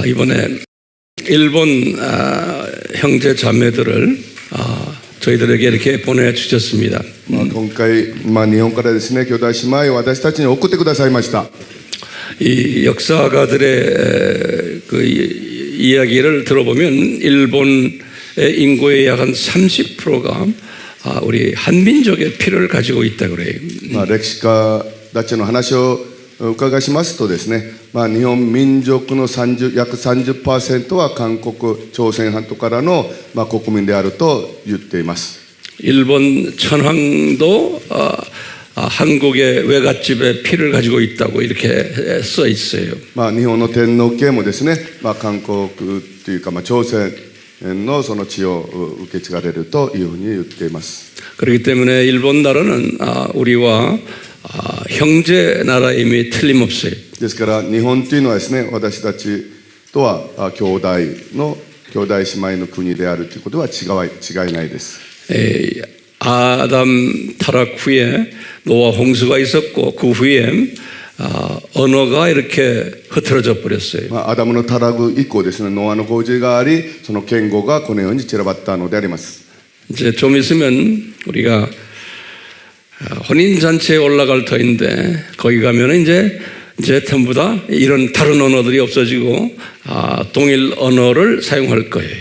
이번에 일본 형제 자매들을 저희들에게 이렇게 보내주셨습니다. 今回、日本からですね、兄弟姉妹を私たちに送ってくださいました。 이 역사가들의 그 이야기를 들어보면 일본의 인구의 약 한 30%가 우리 한민족의 피를 가지고 있다 그래요. 歴史家たちの話を伺いしますとですね、日本民族の約 30% は韓国、朝鮮半島からの国民であると言っています。 일본 천황도 한국의 외갓집에 피를 가지고 있다고 이렇게 써 있어요. 日本の天皇家もですね、韓国というか朝鮮のその血を受け継がれるというふうに言っています。 그렇기 때문에 일본 나라는 우리와 형제 나라임이 틀림없어요. ですから日本というのはですね、私たちとは兄弟姉妹の国であるということは違いないです。 아담 타락 후에 노아 홍수가 있었고 그 후에 언어가 이렇게 흐트러져 버렸어요. アダムのタラグ以降ですね、ノアの洪水があり、その言語がこのように散らばったのであります。 이제 좀 있으면 우리가 혼인잔치에 올라갈 터인데 거기 가면 이제 전부 다 이런 다른 언어들이 없어지고 동일 언어를 사용할 거예요.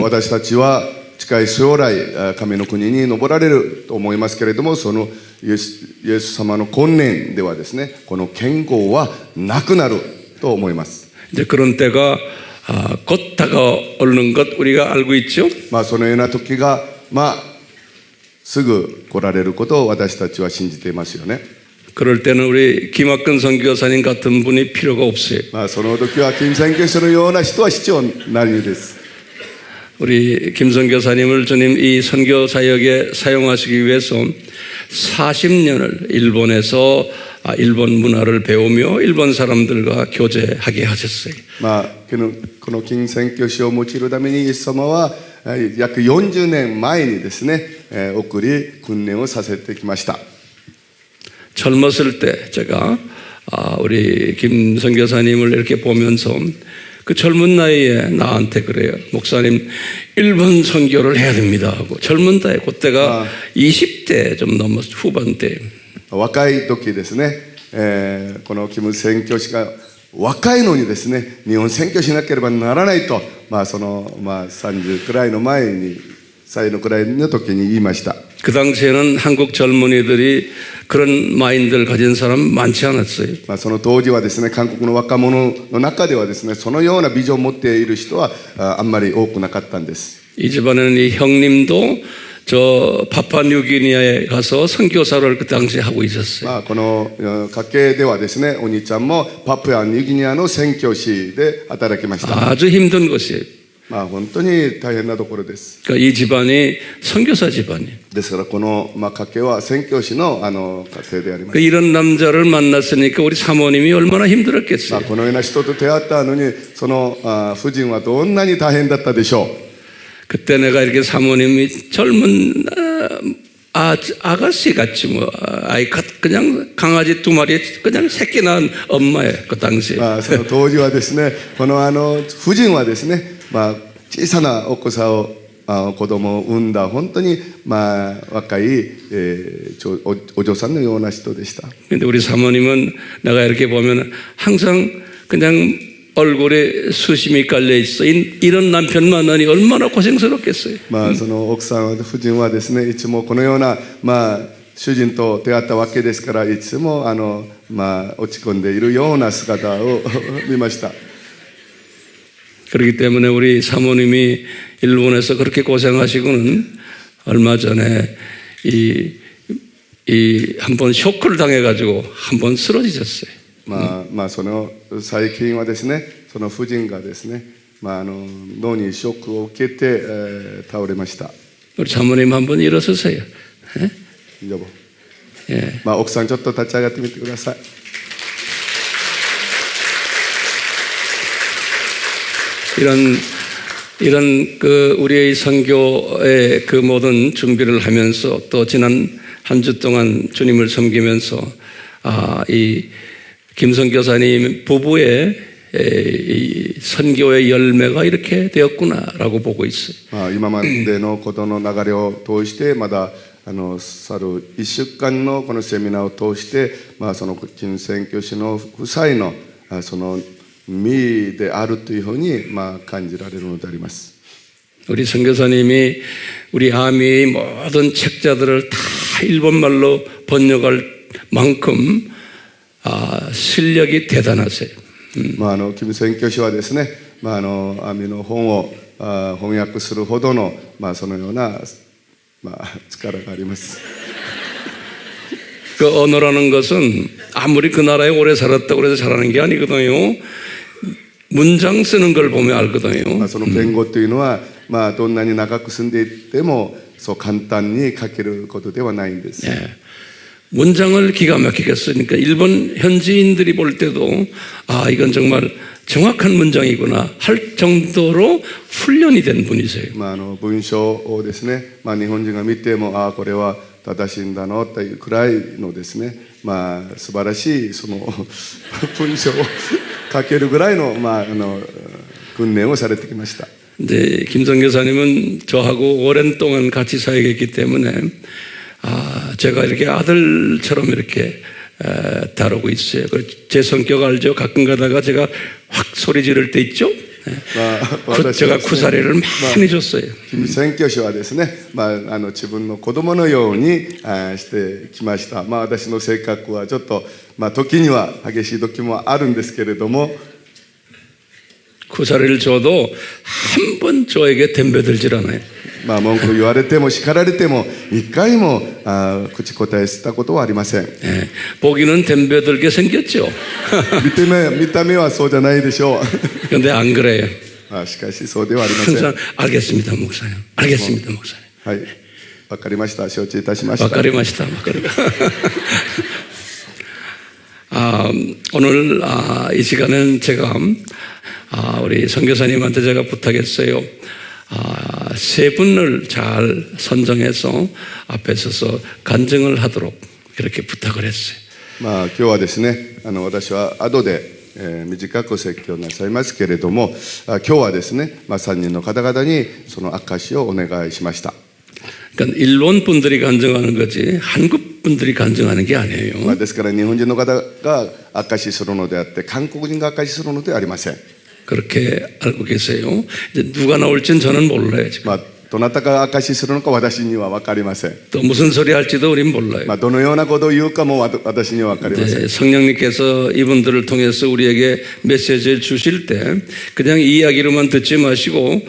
私たちは近い将来神の国に登られると思いますけれども、そのイエス様の婚年ではですね、この言語はなくなると思います。 이제 그런 때가 곧 다가오는 것 우리가 알고 있죠. そのような時がすぐ来られることを私たちは信じていますよね。 그럴 때는 우리 김학근 선교사님 같은 분이 필요가 없어요. その時は金宣教師のような人は必要ないです。 우리 김 선교사님을 주님 이 선교 사역에 사용하시기 위해서 40년을 일본에서 일본 문화를 배우며 일본 사람들과 교제하게 하셨어요. この金宣教師を用いるためにイエス様は約40年前にですね、送り訓練をさせてきました。 젊었을 때 제가 우리 김 선교사님을 이렇게 보면서 그 젊은 나이에 나한테 그래요. 목사님 일본 선교를 해야 됩니다 하고 젊은 나이 그때가 20대 좀 넘었 후반 때 若い時ですね、このキム宣教師が若いのにですね、日本宣教しなければならないと、30くらいの前に歳のくらいの時に言いました。 그 당시에는 한국 젊은이들이 그런 마인드를 가진 사람 많지 않았어요. その当時はですね、韓国の若者の中ではですね、そのようなビジョンを持っている人はあんまり多くなかったんです。 이 집안에는 이 형님도 저 파푸아뉴기니아에 가서 선교사를 그 당시에 하고 있었어요. この家系ではですね、お兄ちゃんもパプアニューギニアの宣教師で働きました。 아주 힘든 것이에요. 本当に大変なところです。 그러니까 이 집안이 선교사 집안이에요. ですからこの家系は宣教師の家系であります。 이런 남자를 만났으니까 우리 사모님이 얼마나 힘들었겠어요. このような人と出会ったのに、その夫人はどんなに大変だったでしょう。 그때 내가 이렇게 사모님이 젊은 아가씨 같이 그냥 강아지 2마리 그냥 새끼 낳은 엄마예요. 그 당시에. その当時はですね、この夫人はですね、小さなお子さんを子供を産んだ本当に若いお嬢さんのような人でした。 근데 우리 사모님은 내가 이렇게 보면 항상 그냥 얼굴에 수심이 깔려 있어. 이런 남편 만나니 얼마나 고생스럽겠어요. その奥さん夫人はですね、いつもこのような主人と出会ったわけですから、いつも落ち込んでいるような姿を見ました。 그렇기 때문에 우리 사모님이 일본에서 그렇게 고생하시고는 얼마 전에 한번 쇼크를 당해가지고 한번 쓰러지셨어요. その最近はですね、その夫人がですね、脳にショックを受けて倒れました。 우리 사모님 한번 일어서세요. 여보. 예. 奥さんちょっと立ち上がってみてください。 이런 그 우리의 선교의 그 모든 준비를 하면서 또 지난 한 주 동안 주님을 섬기면서 이 김 선교사님 부부의 이 선교의 열매가 이렇게 되었구나라고 보고 있어요. まあ、今までのことの流れを通してまだ去る1週間のこのセミナーを通して、まあ、その金宣教師の夫妻のその身であるというふうに、まあ、感じられるのであります。 우리 선교사님이 우리 아미의 모든 책자들을 다 일본말로 번역할 만큼 실력이 대단하세요. まあ、金宣教師はですね、まあ、アミの本を翻訳するほどの、まあ、そのような、まあ、力があります。 그 언어라는 것은 아무리 그 나라에 오래 살았다고 해서 잘하는 게 아니거든요. 문장 쓰는 걸 보면 알거든요. まあ、その言語というのは、まあ、どんなに長く住んでいってもそう簡単に書けることではないんです。 예. 문장을 기가 막히게 쓰니까 일본 현지인들이 볼 때도 이건 정말 정확한 문장이구나 할 정도로 훈련이 된 분이세요. まあ、文章をですね、まあ、日本人が見てもこれは正しいんだなというくらいのですね、まあ、素晴らしいその文章を書けるぐらいの、まあ、訓練をされてきました。 이제 김성 교사님은 저하고 오랜 동안 같이 사역했기 때문에 제가 이렇게 아들처럼 이렇게 다루고 있어요. 제 성격 알죠? 가끔 가다가 제가 확 소리 지를 때 있죠? 제가 구사리를 많이 줬어요. 金宣教師はですね、まあ、自分の子供のようにしてきました。まあ、私の性格はちょっと、まあ、時には激しい時もあるんですけれども 구사리를 줘도 한 번 저에게 덤벼들질 않아요. まあ、文句言われても叱られても一回も口答えしたことはありません。 예, 보기는 덤벼들게 생겼죠. 見た目はそうじゃないでしょう。 그런데 안 그래요. しかしそうではありません。 항상 알겠습니다, 목사님. 알겠습니다, 목사님. はい、わかりました。承知いたしました。 와카리마시다. 오늘 이 시간은 제가 우리 선교사님한테 제가 부탁했어요. 세 분을 잘 선정해서 앞에 서서 간증을 하도록 그렇게 부탁을 했어요. まあ、今日はですね、私は後で短く説教なさいますけれども、今日はですね、まあ、3人の方々にその証をお願いしました。 그러니까 일본 분들이 간증하는 거지 한국 분들이 간증하는 게 아니에요. まあ、ですから日本人の方が証しするのであって韓国人が証しするのではありません。 그렇게 알고 계세요. 이제 누가 나올지는 저는 몰라요. 지금. まあ、どなたが証しするのか私には分かりません。 또 무슨 소리 할지도 우린 몰라요. まあ、どのようなことを言うかも私には分かりません。 성령님께서 이분들을 통해서 우리에게 메시지를 주실 때 그냥 이야기로만 듣지 마시고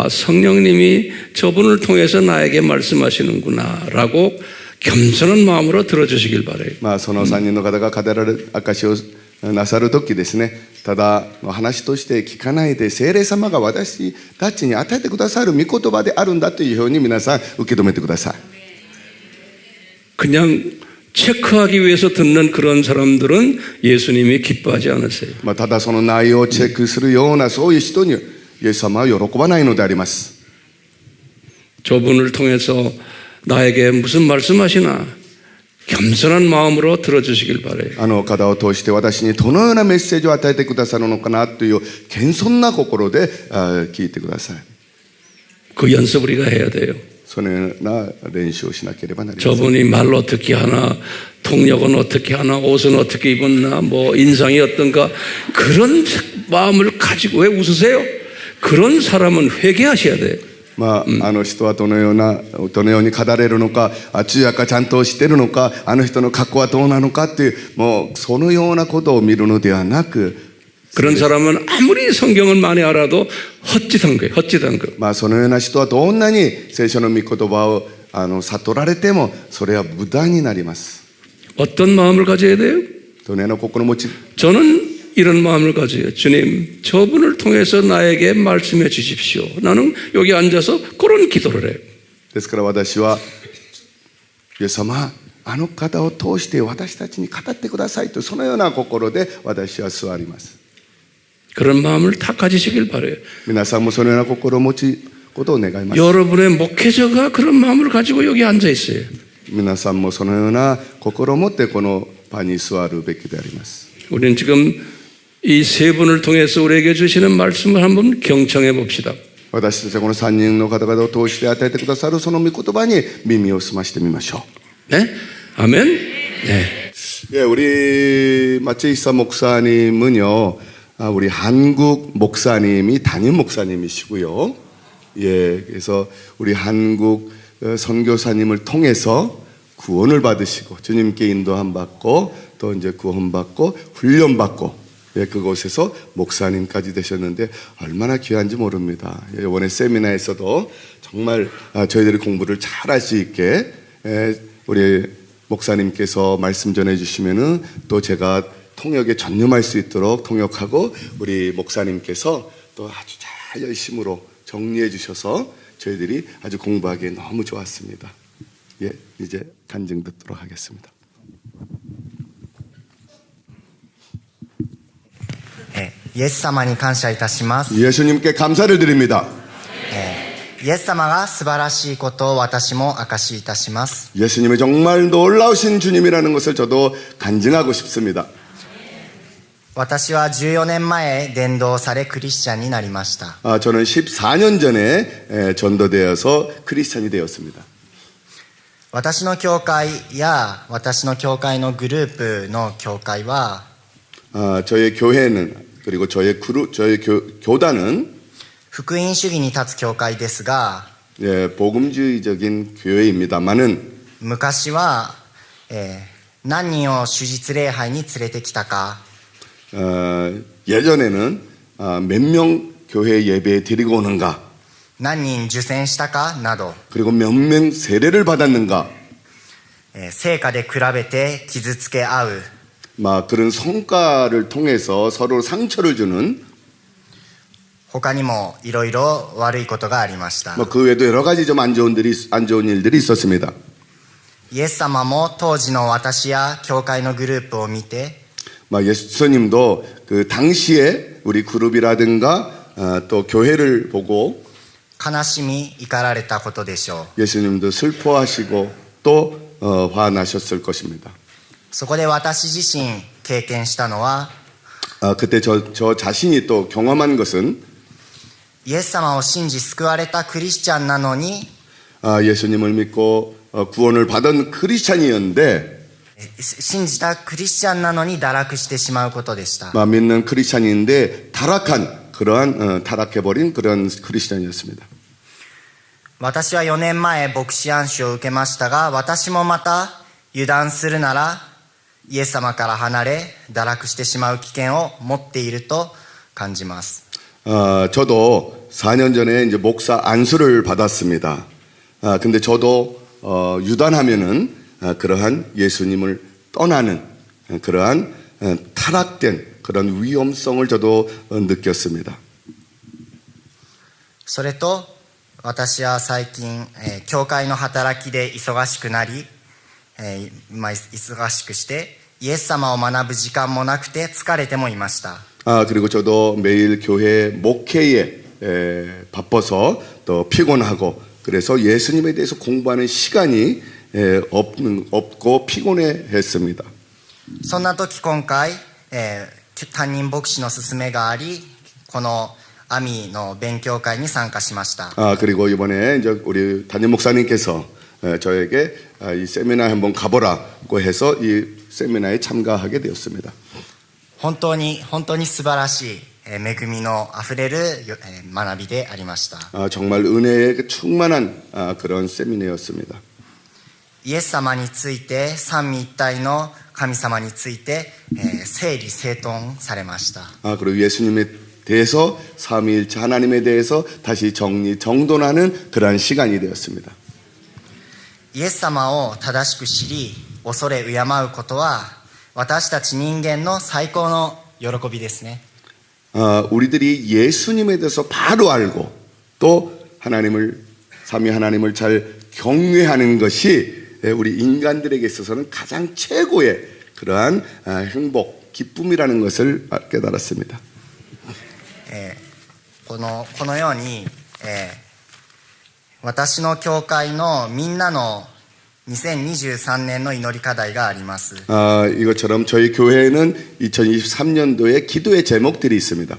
성령님이 저분을 통해서 나에게 말씀하시는구나 라고 겸손한 마음으로 들어주시길 바라요. まあ、その3人の方が語られる証をなさるときですね、ただの話として聞かないで聖霊様が私たちに与えてくださる御言葉であるんだというふうに皆さん受け止めてください。 그냥 체크하기 위해서 듣는 그런 사람들은 예수님이 기뻐하지 않으세요. まあ、ただその内容をチェックするようなそういう人にイエス様は喜ばないのであります。 저분을 통해서 나에게 무슨 말씀하시나 겸손한 마음으로 들어주시길 바라요. 方を通して私にどのようなメッセージを与えてくださるのかなという謙遜な心で聞いてください。 그 연습 우리가 해야 돼요. そのような練習をしなければなりません。 저분이 말로 어떻게 하나, 통역은 어떻게 하나, 옷은 어떻게 입었나, 뭐 인상이 어떤가 그런 마음을 가지고 왜 웃으세요? 그런 사람은 회개하셔야 돼요. まあ、人はどのように語れるのか、通訳ちゃんとしてるのか、人の格好はどうなのかっていう、もうそのようなことを見るのではなく、 그런 사람은 아무리 성경을 많이 알아도 헛짓한 거예요. 헛짓한 거. まあ、そのような人はどんなに聖書の御言葉を悟られてもそれは無駄になります。 어떤 마음을 가져야 돼요? どのような心持ち 저는 이런 마음을 가져요. 주님, 저분을 통해서 나에게 말씀해 주십시오. 나는 여기 앉아서 그런 기도를 해요. ですから私はイエス様、方を通して私たちに語ってくださいとそのような心で私は座ります。 그런 마음을 다 가지시길 바라요. 皆さんもそのような心を持ちことを願います。 여러분의 목회자가 그런 마음을 가지고 여기 앉아 있어요. 皆さんもそのような心を持ってこの場に座るべきであります。 우리는 지금 이 세 분을 통해서 우리에게 주시는 말씀을 한번 경청해 봅시다. 私たちはこの3人の方々を通して与えてくださるその御言葉に耳を澄ましてみましょ 네? 아멘? 네. 예, 우리 마체이사 목사님은요, 우리 한국 목사님이 담임 목사님이시고요. 예, 그래서 우리 한국 선교사님을 통해서 구원을 받으시고 주님께 인도함 받고 또 이제 구원받고 훈련받고 예, 그곳에서 목사님까지 되셨는데 얼마나 귀한지 모릅니다. 예, 이번에 세미나에서도 정말 저희들이 공부를 잘할 수 있게 우리 목사님께서 말씀 전해주시면은 또 제가 통역에 전념할 수 있도록 통역하고 우리 목사님께서 또 아주 잘 열심으로 정리해 주셔서 저희들이 아주 공부하기에 너무 좋았습니다. 예, 이제 간증 듣도록 하겠습니다. イエス様に感謝いたします。 예수님께 감사를 드립니다. イエス様が素晴らしいことを私も証しいたします。 예수님이 정말 놀라우신 주님이라는 것을 저도 간증하고 싶습니다. 私は14年前伝道されクリスチャンになりました。 저는 14년 전에 전도되어서 크리스찬이 되었습니다. 私の教会や私の教会のグループの教会は 저의 교회는 그리고 저의 교단은 福音主義に立つ教会ですが 예, 복음주의적인 교회입니다만은 昔は、何人を主日礼拝に連れてきたか 예전에는 몇 명 교회 예배에 데리고 오는가 何人受洗したかなど 그리고 몇 명 세례를 받았는가 成果で比べて傷つけ合う 막 그런 성과를 통해서 서로 상처를 주는 他にもいろいろ悪いことがありました。 그 외에도 여러 가지 좀 안 좋은 일들이 있었습니다. イエス様も当時の私や教会のグループを見て 예수님도 그 당시에 우리 그룹이라든가 또 교회를 보고 悲しみ怒られたことでしょう。 예수님도 슬퍼하시고 또 화나셨을 것입니다. そこで私自身経験したのは 그때 저 자신이 또 경험한 것은 イエス様を信じ救われたクリスチャンなのに 예수님을 믿고 구원을 받은 크리스찬이었는데 信じたクリスチャンなのに堕落してしまうことでした。 믿는 크리스찬인데 타락한 그러한 타락해버린 그런 크리스찬이었습니다. 私は4年前牧師暗視を受けましたが私もまた油断するならイエス様から離れ堕落してしまう危険を持っていると感じます。 저도 4년 전에 이제 목사 안수를 받았습니다. 근데 저도 유단하면은 그러한 예수님을 떠나는 그러한 타락된 그런 위험성을 저도 느꼈습니다. それと私は最近、教会の働きで忙しくなり、忙しくしてイエス様を学ぶ時間もなくて疲れてもいました。 그리고 저도 매일 교회 목회에 바빠서 또 피곤하고 그래서 예수님에 대해서 공부하는 시간이 없고 피곤해했습니다. そんな時今回、担任牧師の勧めがありこのアミの勉強会に参加しました。 그리고 이번에 이제 우리 담임 목사님께서 저에게 이 세미나에 한번 가보라고 해서 이 세미나에 참가하게 되었습니다. 本当に素晴らしい恵みのあふれる学びでありました。 정말 은혜에 충만한 그런 세미나였습니다. イエス様について三位一体の神様について整理整頓されました。 그리고 예수님에 대해서 삼위일체 하나님에 대해서 다시 정돈하는 그러한 시간이 되었습니다. イエス様を正しく知り恐れ敬うことは私たち人間の最高の喜びですね。 우리들이 예수님에 대해서 바로 알고 또 삼위 하나님을 잘 경외하는 것이 우리 인간들에게 있어서는 가장 최고의 그러한 행복, 기쁨이라는 것을 깨달았습니다. このように、私の教会のみんなの2023年の祈り課題があります。 이것처럼 저희 교회에는 2023년도에 기도의 제목들이 있습니다.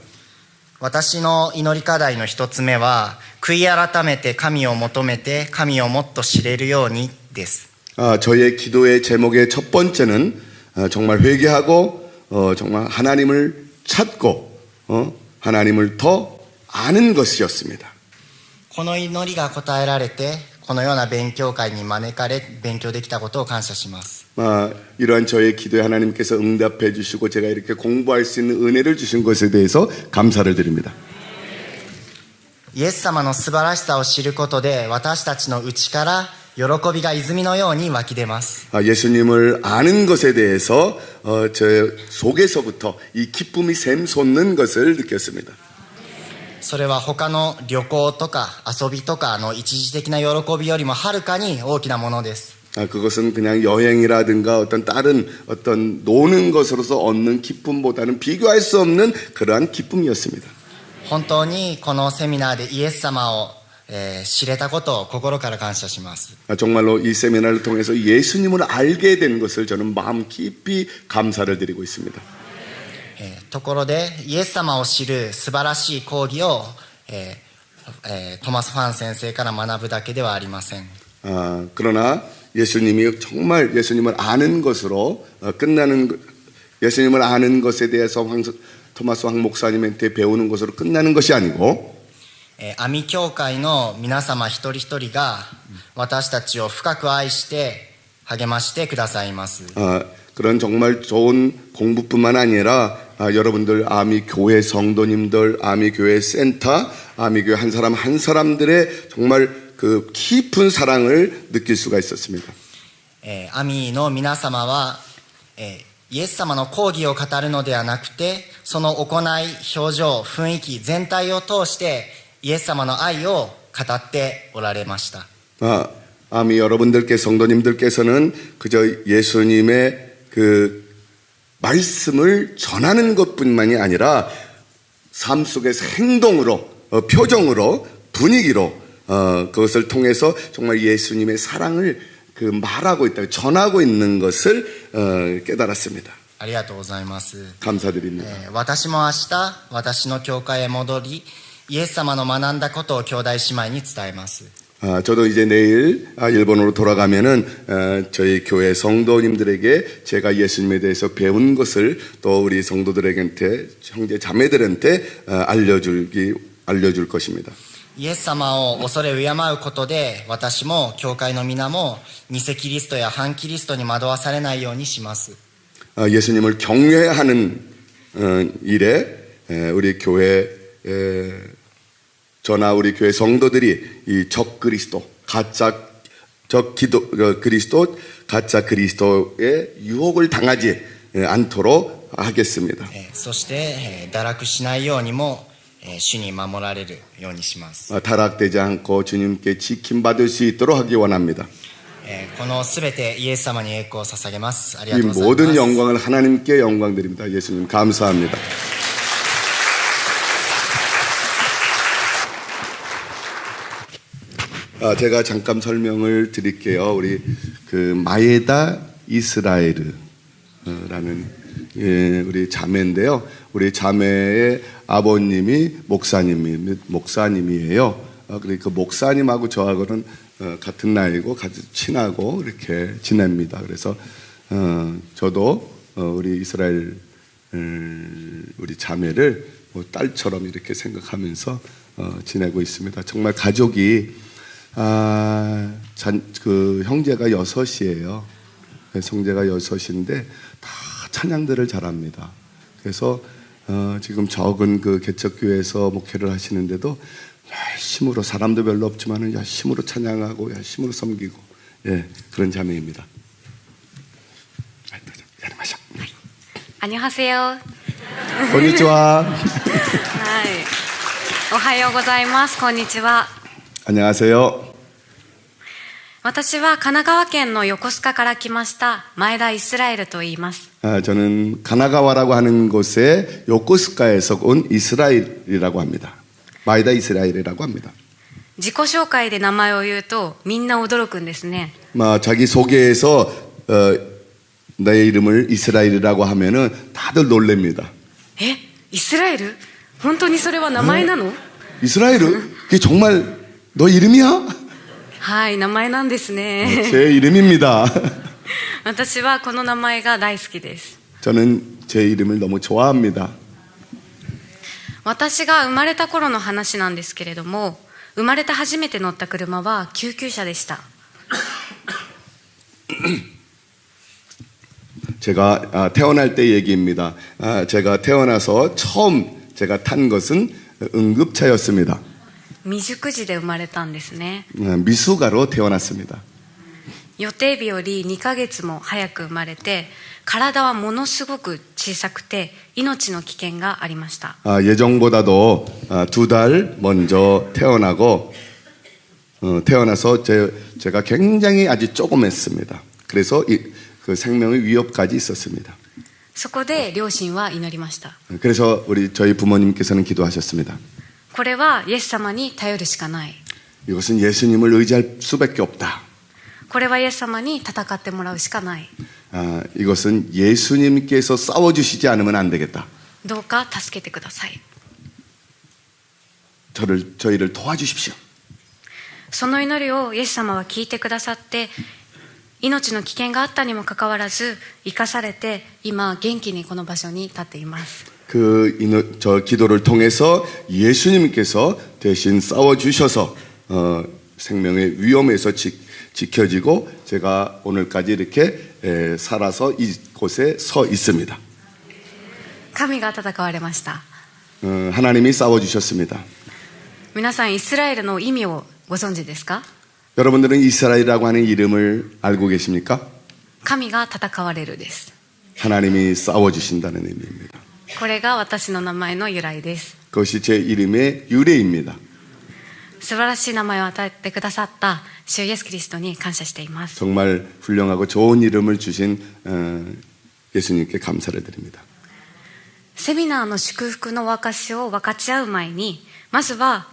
私の祈り課題の一つ目は、悔い改めて神を求めて神をもっと知れるようにです。 저희의 기도의 제목의 첫 번째는 정말 회개하고 정말 하나님을 찾고 하나님을 더 아는 것이었습니다. この祈りが答えられて、このような勉強会に招かれ勉強できたことを感謝します。 이러한 저의 기도에 하나님께서 응답해 주시고 제가 이렇게 공부할 수 있는 은혜를 주신 것에 대해서 감사를 드립니다. イエス様の素晴らしさを知ることで、私たちの内から喜びが泉のように湧き出ます。 예수님을 아는 것에 대해서 저 속에서부터 이 기쁨이 샘솟는 것을 느꼈습니다. それは他の旅行とか遊びとかの一時的な喜びよりもはるかに大きなものです。 그것은 그냥 여행이라든가 어떤 다른 어떤 노는 것으로서 얻는 기쁨보다는 비교할 수 없는 그러한 기쁨이었습니다. 本当にこのセミナーでイエス様を、知れたことを心から感謝します。 정말로 이 세미나를 통해서 예수님을 알게 된 것을 저는 마음 깊이 감사를 드리고 있습니다. ところでイエス様を知る素晴らしい講義を、トマス・ファン先生から学ぶだけではありません。 그러나 예수님이 정말 예수님을 아는 것으로 끝나는 예수님을 아는 것에 대해서 토마스 황 목사님한테 배우는 것으로 끝나는 것이 아니고 阿見教会の皆様一人一人が私たちを深く愛して励ましてくださいます。 그런 정말 좋은 공부뿐만 아니라 여러분들 아미 교회 성도님들, 아미 교회 센터, 아미 교회 한 사람 한 사람들의 정말 그 깊은 사랑을 느낄 수가 있었습니다. アミの皆様は、イエス様の講義を語るのではなくて、その行い、表情、雰囲気全体を通してイエス様の愛を語っておられました。 아미 여러분들께 성도님들께서는 그저 예수님의 그 말씀을 전하는 것뿐만이 아니라 삶 속에서 행동으로, 표정으로, 분위기로 그것을 통해서 정말 예수님의 사랑을 그 말하고 있다, 전하고 있는 것을 깨달았습니다. ありがとうございます。 감사드립니다. 私も明日、私の教会へ戻り、イエス様の学んだことを兄弟姉妹に伝えます。 저도 이제 내일 일본으로 돌아가면은 저희 교회 성도님들에게 제가 예수님에 대해서 배운 것을 또 우리 성도들에게 형제 자매들한테 알려줄 것입니다. イエス様を恐れ敬うことで、私も教会の皆も偽キリストや反キリストに惑わされないようにします。 예수님을 경외하는 일에 우리 교회 저나 우리 교회 성도들이 이 적 그리스도, 가짜 그리스도, 가짜 그리스도의 유혹을 당하지 않도록 하겠습니다. そして、堕落しないようにも、主に守られるようにします。 타락되지 않고 주님께 지킴받을 수 있도록 하기 원합니다. このすべてイエス様に栄光を捧げます。あり 이 がとうございます。 모든 영광을 하나님께 영광 드립니다. 예수님 감사합니다. 제가 잠깐 설명을 드릴게요. 우리 그 마에다 이스라엘라는 우리 자매인데요. 우리 자매의 아버님이 목사님이에요. 그러니까 그 목사님하고 저하고는 같은 나이고 같이 친하고 이렇게 지냅니다. 그래서 저도 우리 이스라엘 우리 자매를 뭐 딸처럼 이렇게 생각하면서 지내고 있습니다. 정말 가족이 그 형제가 6이에요. 형제가 6인데 다 찬양들을 잘합니다. 그래서 지금 적은 그 개척교회에서 목회를 하시는데도 열심으로 사람도 별로 없지만 열심으로 찬양하고 열심으로 섬기고 그런 자매입니다. 안녕하세요. konnichiwa. おはようございます。こんにちは。 안녕하세요. 私は神奈川県の横須賀から来ました前田イスラエルと言います。 저는 가나가와라고 하는 곳에 요코스카에서 온 이스라엘이라고 합니다. 마에다 이스라엘이라고 합니다. 自己紹介で名前を言うとみんな驚くんですね。 자기 소개에서 내 이름을 이스라엘이라고 하면은 다들 놀랍니다. え、イスラエル？本当にそれは名前なの？ 이스라엘? 그게 정말 너 이름이야? はい、名前なんですね。 제 이름입니다. 私はこの名前が大好きです。 저는 제 이름을 너무 좋아합니다. 私が生まれた頃の話なんですけれども、生まれて初めて乗った車は救急車でした。 제가 태어날 때 얘기입니다. 제가 태어나서 처음 제가 탄 것은 응급차였습니다. 未熟児で生まれたんですね。 미숙아로 태어났습니다. 予定日より2ヶ月も早く生まれて、体はものすごく小さくて命の危険がありました。 예정보다도 2달 먼저 태어나고 태어나서 제가 굉장히 아주 조그맸습니다. 그래서 그 생명의 위협까지 있었습니다. そこで両親は祈りました。 그래서 저희 부모님께서는 기도하셨습니다. これはイエス様に頼るしかない。 이것은 예수님을 의지할 수밖에 없다. これはイエス様に戦ってもらうしかない。 이것은 예수님께서 싸워주시지 않으면 안 되겠다. どうか助けてください。 저희를 도와주십시오. その祈りをイエス様は聞いてくださって、命の危険があったにもかかわらず生かされて、今元気にこの場所に立っています。 저 기도를 통해서 예수님께서 대신 싸워주셔서 생명의 위험에서 지켜지고 제가 오늘까지 이렇게 살아서 이곳에 서 있습니다. 神が戦われました。 하나님이 싸워주셨습니다. 皆さんイスラエルの意味をご存知ですか？ 여러분들은 이스라엘이라고 하는 이름을 알고 계십니까? 神が戦われるです。 하나님이 싸워주신다는 의미입니다. これが私の名前の由来です。 그것이 제 이름의 유래입니다. 素晴らしい名前を与えてくださった主イエスキリストに感謝しています。 정말 훌륭하고 좋은 이름을 주신 예수님께 감사를 드립니다. セミナーの祝福の証を分かち合う前に、まずは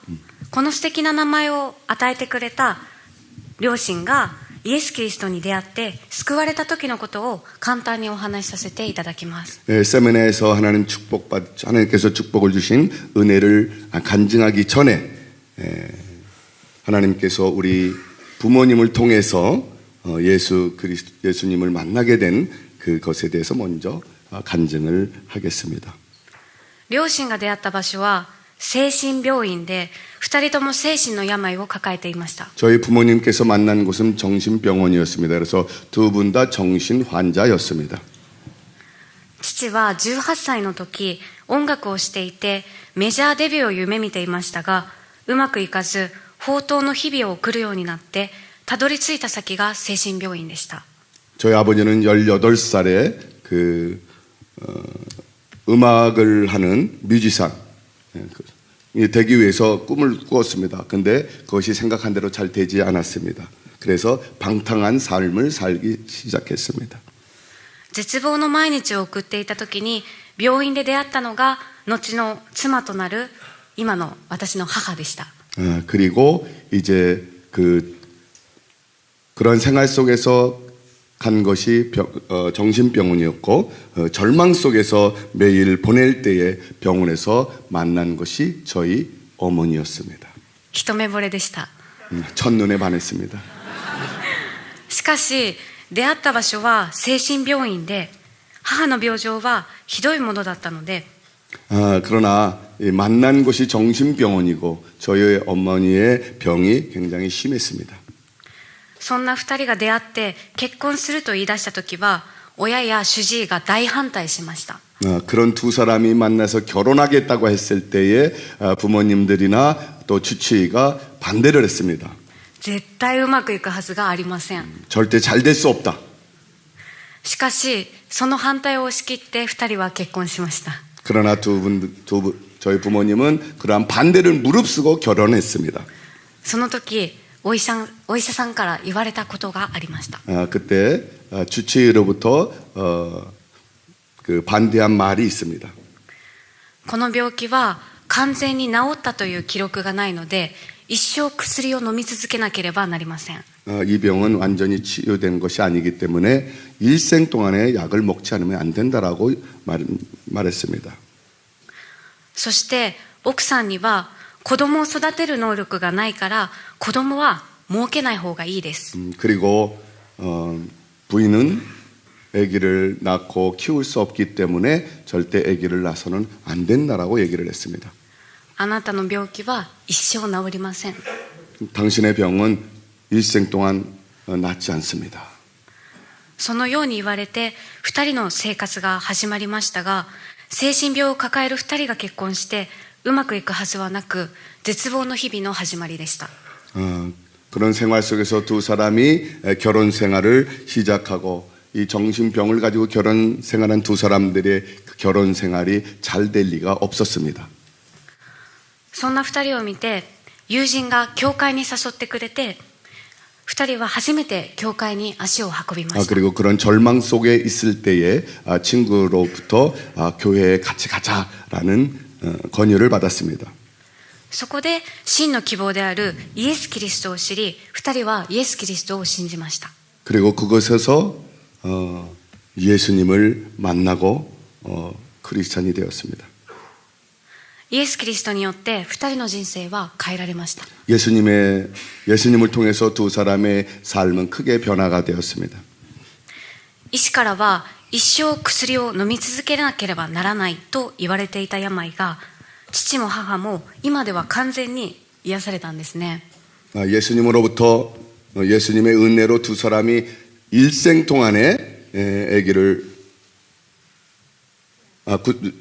この素敵な名前を与えてくれた両親がイエス・キリストに出会って救われた時のことを簡単にお話しさせていただきます。 세미나에서 하나님께서 축복을 주신 은혜를 간증하기 전에 하나님께서 우리 부모님을 통해서 예수님을 만나게 된 그것에 대해서 먼저 간증을 하겠습니다. 両親が出会った場所は精神病院で、2人とも精神の病を抱えていました。 저희 부모님께서 만난 곳은 정신병원이었습니다. 그래서 두 분 다 정신 환자였습니다. 父は18歳の時音楽をしていてメジャーデビューを夢見ていましたが、うまくいかず放蕩の日々を送るようになって、たどり着いた先が精神病院でした。 저희 아버지는 18살에 음악을 하는 뮤지션 되기 위해서 꿈을 꾸었습니다. 근데 그것이 생각한 대로 잘 되지 않았습니다. 그래서 방탕한 삶을 살기 시작했습니다. 絶望の毎日を送っていた時に病院で出会ったのが後の妻となる今の私の母でした。 그리고 이제 그런 생활 속에서 간 것이 정신병원이었고 절망 속에서 매일 보낼 때에 병원에서 만난 것이 저희 어머니였습니다. 一目惚れでした。 첫눈에 반했습니다. しかし出会った場所は精神病院で、母の病状はひどいものだったので、 그러나 만난 곳이 정신병원이고 저희 어머니의 병이 굉장히 심했습니다. そんな2人が出会って結婚すると言い出した時は親や主治医が大反対しました。 그런 두 사람이 만나서 결혼하겠다고 했을 때에 부모님들이나 또 주치의가 반대를 했습니다. 絶対うまくいくはずがありません。 절대 잘 될 수 없다. しかしその反対を押し切って2人は結婚しました。 그러나 저희 부모님은 그러한 반대를 무릅쓰고 결혼했습니다. その時お医者さんから言われたことがありました。 그때 주치의로부터 반대한 말이 있습니다. この病気は完全に治ったという記録がないので、一生薬を飲み続けなければなりません。 이 병은 완전히 치유된 것이 아니기 때문에 일생 동안에 약을 먹지 않으면 안 된다라고 말했습니다. そして奥さんには子供を育てる能力がないから子供は設けない方がいいです。 그리고 부인은 아기를 낳고 키울 수 없기 때문에 절대 아기를 낳아서는 안 된다라고 얘기를 했습니다. あなたの病気は一生治りません。 당신의 병은 일생 동안 낫지 않습니다. そのように言われて2人の生活が始まりましたが、精神病を抱える2人が結婚してうまくいくはずはなく、絶望の日々の始まりでした。 그런 생활 속에서 두 사람이 결혼 생활을 시작하고 이 정신병을 가지고 결혼 생활한 두 사람들의 그 결혼 생활이 잘 될 리가 없었습니다. そんな2人を見て友人が教会に誘ってくれて、2人は初めて教会に足を運びました。 그리고 그런 절망 속에 있을 때에 친구로부터 교회에 같이 가자라는 권유를 받았습니다. そこで真の希望であるイエス・キリストを知り、2人はイエス・キリストを信じました。 그리고 그곳에서 예수님을 만나고 크리스찬이 되었습니다. イエス・キリストによって2人の人生は変えられました。 예수님을 통해서 두 사람의 삶은 크게 변화가 되었습니다. 医師からは一生薬を飲み続けなければならないと言われていた病が、父も母も今では完全に癒されたんですね。 예수님으로부터 예수님의 은혜로 두 사람이 일생 동안에 아기를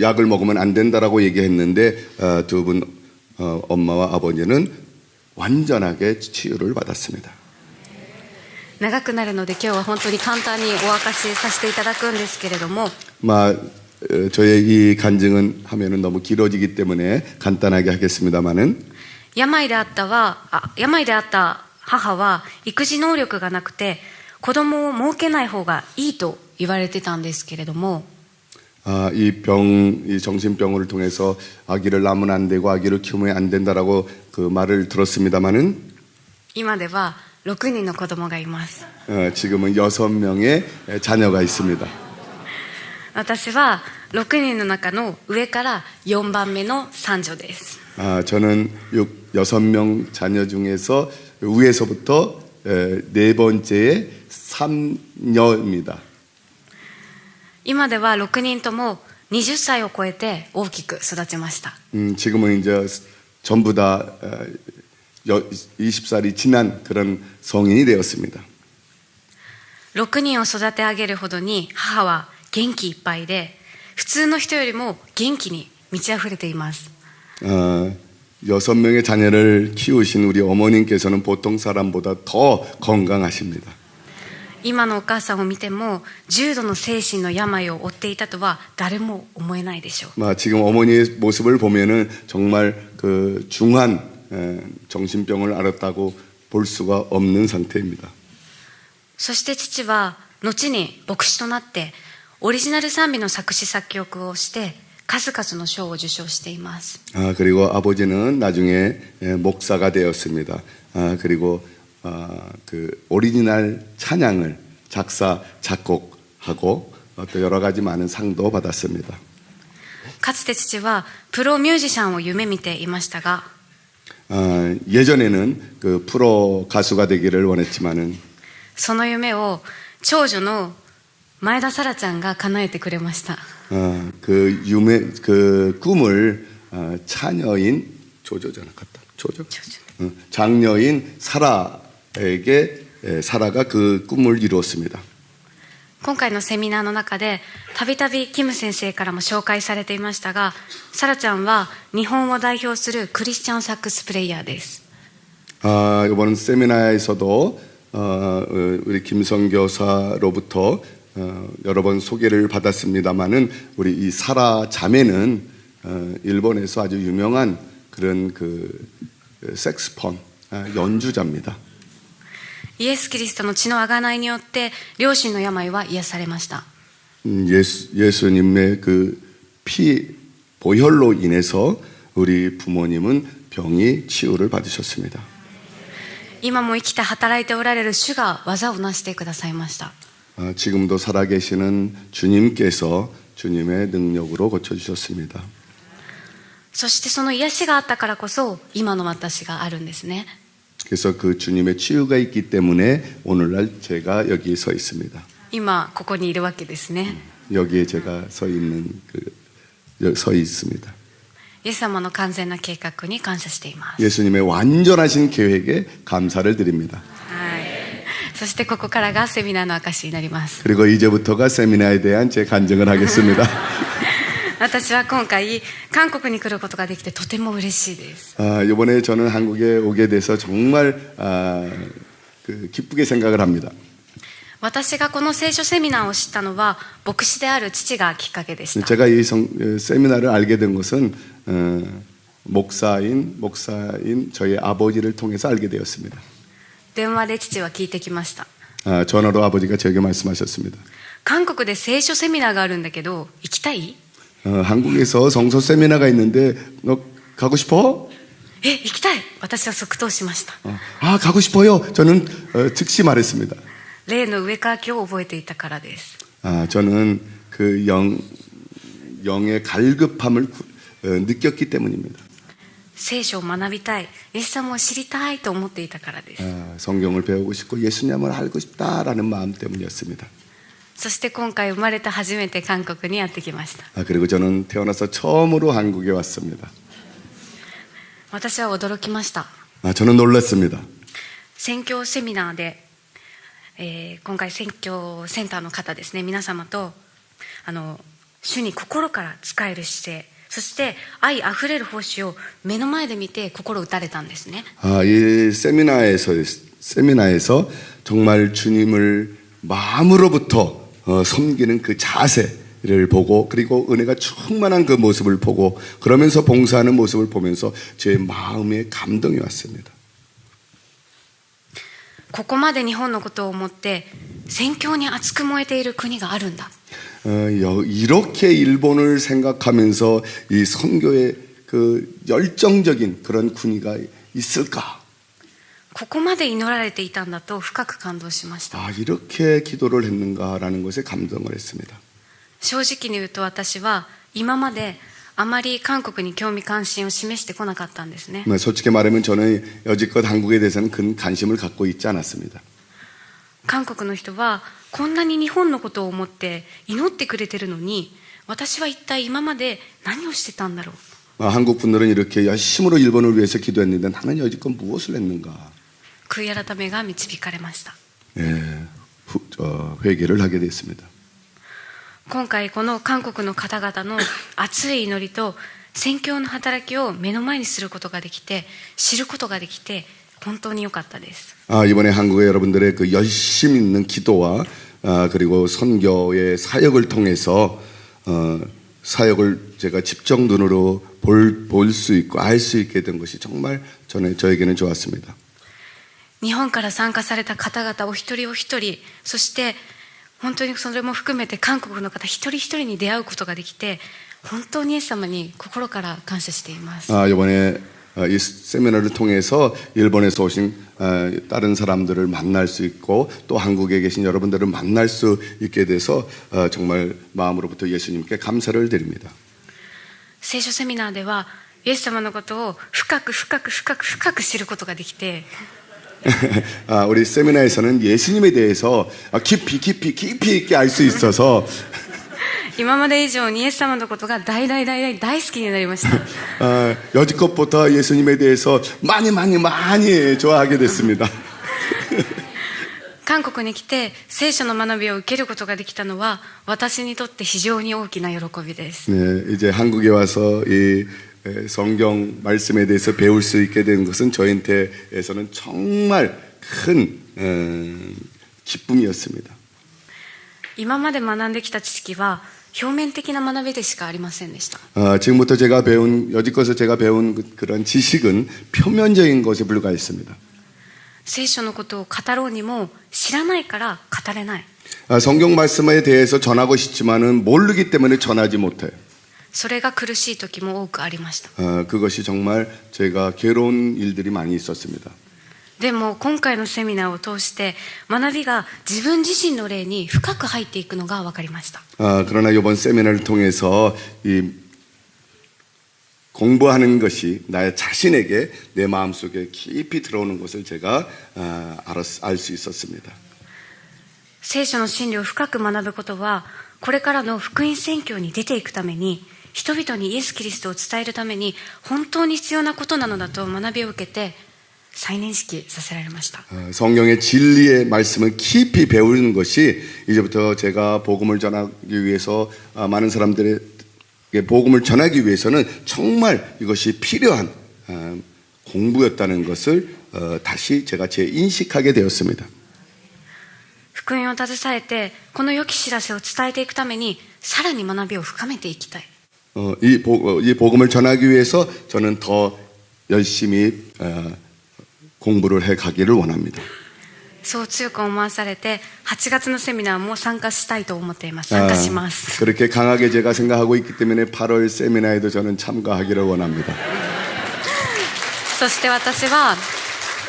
약을 먹으면 안 된다라고 얘기했는데 두 분 엄마와 아버지는 완전하게 치유를 받았습니다. 長くなるので今日は本当に簡単にお明かしさせていただくんですけれども、 저의 이 간증은 하면은 너무 길어지기 때문에 간단하게 하겠습니다만은 病であった母は育児能力がなくて子供を設けない方がいいと言われてたんですけれども、 이 정신병을 통해서 아기를 낳으면 안 되고 아기를 키우면 안 된다라고 그 말을 들었습니다만은 今では6人の子供がいます。 지금은 6명의 자녀가 있습니다. 私は6人の中の上から4番目の三女です。 저는 6명 자녀 중에서 위에서부터 네 번째의 삼녀입니다. 今では6人とも20歳を超えて大きく育ちました。 지금은 이제 전부 다 20살이 지난 그런 성인이 되었습니다. 6人を育て上げるほどに母は元気いっぱいで、普通の人よりも元気に満ち溢れています。 6명의 자녀를 키우신 우리 어머님께서는 보통 사람보다 더 건강하십니다. 今のお母さんを見ても重度の精神の病を負っていたとは誰も思えないでしょう。 지금 어머니의 모습을 보면은 정말 그 중한 정신병을 앓았다고 볼 수가 없는 상태입니다. そして父は後に牧師となってオリジナル賛美の作詞作曲をして数々の賞を受賞しています。 그리고 아버지는 나중에 목사가 되었습니다. 그리고 그 오리지널 찬양을 작사 작곡하고 또 여러 가지 많은 상도 받았습니다. かつて父はプロミュージシャンを夢見ていましたが、 예전에는 그 프로 가수가 되기를 원했지만은 その夢を長女の前田沙羅ちゃんが叶えてくれました。 그 꿈을 자녀인 장녀인 사라에게 사라가 그 꿈을 이루었습니다. 今回のセミナーの中でたびたびキム先生からも紹介されていましたが、沙羅ちゃんは日本を代表するクリスチャンサックスプレイヤーです。 이번 세미나에서도 우리 김성 교사로부터 여러 번 소개를 받았습니다만은 우리 이 사라 자매는 일본에서 아주 유명한 그런 그 색스폰 연주자입니다. イエス・キリストの血の贖いによって両親の病は癒されました。 예수님의 그 피 보혈로 인해서 우리 부모님은 병이 치유를 받으셨습니다. 今も生きて働いておられる主が技をなしてくださいました。 지금도 살아계시는 주님께서 주님의 능력으로 고쳐주셨습니다. そしてその癒しがあったからこそ今の私があるんですね。 그래서 그 주님의 치유가 있기 때문에 오늘날 제가 여기 서 있습니다. 今ここにいるわけですね。 여기에 제가 서 있습니다. イエス様の完全な計画に感謝しています。 예수님의 완전하신 계획에 감사를 드립니다. はい。そしてここからがセミナーの証になります。 그리고 이제부터가 세미나에 대한 제 간증을 하겠습니다. 私は今回韓国に来ることができてとても嬉しいです。 이번에 저는 한국에 오게 돼서 정말 기쁘게 생각을 합니다. 私がこの聖書セミナーを知ったのは牧師である父がきっかけでした。 제가 이 세미나를 알게 된 것은 목사인 저희 아버지를 통해서 알게 되었습니다. 電話で父は聞いてきました。 전화로 아버지가 저에게 말씀하셨습니다. 韓国で聖書セミナーがあるんだけど行きたい？ 한국에서 성서 세미나가 있는데 너 가고 싶어? 行きたい。私は即答しました。 가고 싶어요. 저는 즉시 말했습니다. 霊の上から今日覚えていたからです。 저는 그 영의 갈급함을 느꼈기 때문입니다. 聖書を学びたい、イエス様を知りたいと思っていたからです。 성경을 배우고 싶고 예수님을 알고 싶다라는 마음 때문이었습니다. そして今回生まれて初めて韓国にやってきました。 그리고 저는 태어나서 처음으로 한국에 왔습니다. 私は驚きました。 저는 놀랐습니다. 宣教セミナーで、今回宣教センターの方ですね、皆様と主に心から仕える姿勢、そして愛あふれる奉仕を目の前で見て心打たれたんですね。 이 세미나에서 정말 주님을 마음으로부터 섬기는 그 자세를 보고 그리고 은혜가 충만한 그 모습을 보고 그러면서 봉사하는 모습을 보면서 제 마음에 감동이 왔습니다. ここまで日本のことを思って宣教に熱く燃えている国があるんだ。 이렇게 일본을 생각하면서 이 선교의 그 열정적인 그런 군의가 있을까? ここまで祈られていたんだと深く感動しました。 이렇게 기도를 했는가라는 것에 감동을 했습니다. 正直に言うと私は今まであまり韓国に興味関心を示してこなかったんですね。 솔직히 말하면 저는 여지껏 한국에 대해서는 큰 관심을 갖고 있지 않았습니다. 韓国の人はこんなに日本のことを思って祈ってくれてるのに私は一体今まで何をしてたんだろう。 한국 분들은 이렇게 열심으로 일본을 위해서 기도했는데 나는 여지껏 무엇을 했는가? 悔い改めが導かれました。 회개를 하게 됐습니다. 今回この韓国の方々の熱い祈りと宣教の働きを目の前にすることができて知ることができて本当に良かったです。 이번에 한국의 여러분들의 그 열심 있는 기도와 그리고 선교의 사역을 통해서 사역을 제가 직접 눈으로 볼 수 있고 알 수 있게 된 것이 정말 저에게는 좋았습니다. 日本から参加された方々お一人お一人、そして本当にそれも含めて韓国の方一人一人に出会うことができて本当にイエス様に心から感謝しています。 이번에 이 세미나를 통해서 일본에서 오신 다른 사람들을 만날 수 있고 또 한국에 계신 여러분들을 만날 수 있게 돼서 정말 마음으로부터 예수님께 감사를 드립니다. 聖書セミナーではイエス様のことを深く知ることができて 우리 세미나에서는 예수님에 대해서 깊이 있게 알 수 있어서 今まで以上にイエス様のことが大好きになりました。 여지껏부터 예수님에 대해서 많이 좋아하게 됐습니다. 韓国に来て聖書の学びを受けることができたのは私にとって非常に大きな喜びです。 이제 한국에 와서 이 성경 말씀에 대해서 배울 수 있게 된 것은 저한테에서는 정말 큰 기쁨이었습니다. 今まで学んできた知識は表面的な学びでしかありませんでした。 지금부터 여지껏 제가 배운 그런 지식은 표면적인 것에 불과했습니다. 聖書のことを語ろうにも知らないから語れない。 성경 말씀에 대해서 전하고 싶지만은 모르기 때문에 전하지 못해요. それが苦しい時も多くありました。 그것이 정말 제가 괴로운 일들이 많이 있었습니다. でも今回のセミナーを通して学びが自分自身の霊に深く入っていくのが分かりました。 그러나 이번 세미나를 통해서 이 공부하는 것이 나의 자신에게 내 마음속에 깊이 들어오는 것을 제가 알 수 있었습니다. 聖書の真理を深く学ぶことはこれからの福音宣教に出ていくために人々にイエス・キリストを伝えるために本当に必要なことなのだと学びを受けて再認識させられました。 성경의 진리의 말씀을 깊이 배우는 것이 이제부터 제가 복음을 전하기 위해서 많은 사람들에게 복음을 전하기 위해서는 정말 이것이 필요한 공부였다는 것을 다시 제가 재인식하게 되었습니다. 福音を携えてこの良き知らせを伝えていくためにさらに学びを深めていきたい。 이 복음을 전하기 위해서 저는 더 열심히 공부를 해 가기를 원합니다. そう強く思わされて8月のセミナーも参加したいと思っています。参加します。 그렇게 강하게 제가 생각하고 있기 때문에 8월 세미나에도 저는 참가하기를 원합니다. そして私は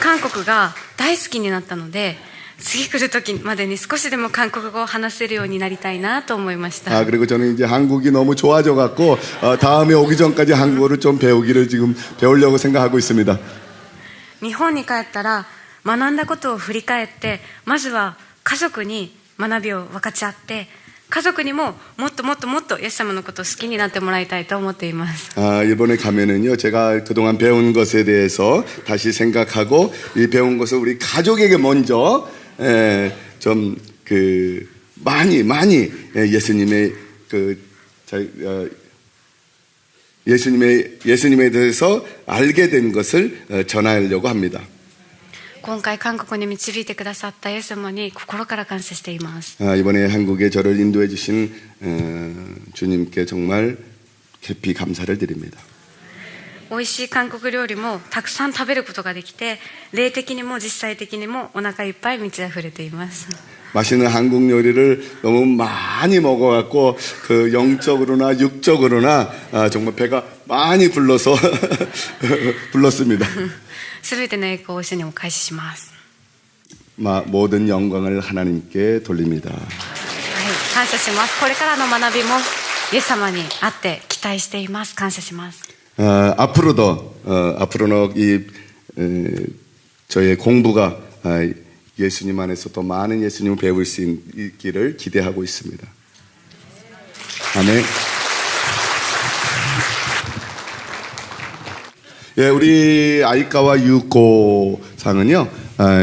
韓国が大好きになったので次来る時までに少しでも韓国語を話せるようになりたいなと思いました。 그리고 저는 이제 한국이 너무 좋아져 갖고 다음에 오기 전까지 한국어를 좀 배우기를 지금 배우려고 생각하고 있습니다. 日本に帰ったら学んだことを振り返ってまずは家族に学びを分かち合って家族にももっともっともっとイエス様のことを好きになってもらいたいと思っています。 일본에 가면은요 제가 그동안 배운 것에 대해서 다시 생각하고 이 배운 것을 우리 가족에게 먼저 좀 많이 예수님의 예수님에 대해서 알게 된 것을 전하려고 합니다. 今回韓国に導いてくださったイエス様に心から感謝しています。 이번에 한국에 저를 인도해 주신 주님께 정말 깊이 감사를 드립니다. 美味しい韓国料理もたくさん食べることができて霊的にも実際的にもお腹いっぱい満ち溢れています。 맛있는 한국 요리를 너무 많이 먹어갖고 그 영적으로나 육적으로나 정말 배가 많이 불러서 불렀습니다. すべての栄光を主にお返しします。 모든 영광을 하나님께 돌립니다. はい、感謝します。これからの学びもイエス様にあって期待しています。感謝します。 앞으로는 저의 공부가 예수님 안에서 더 많은 예수님을 배울 수 있기를 기대하고 있습니다. 아멘. 예, 우리 아이카와 유코 상은요,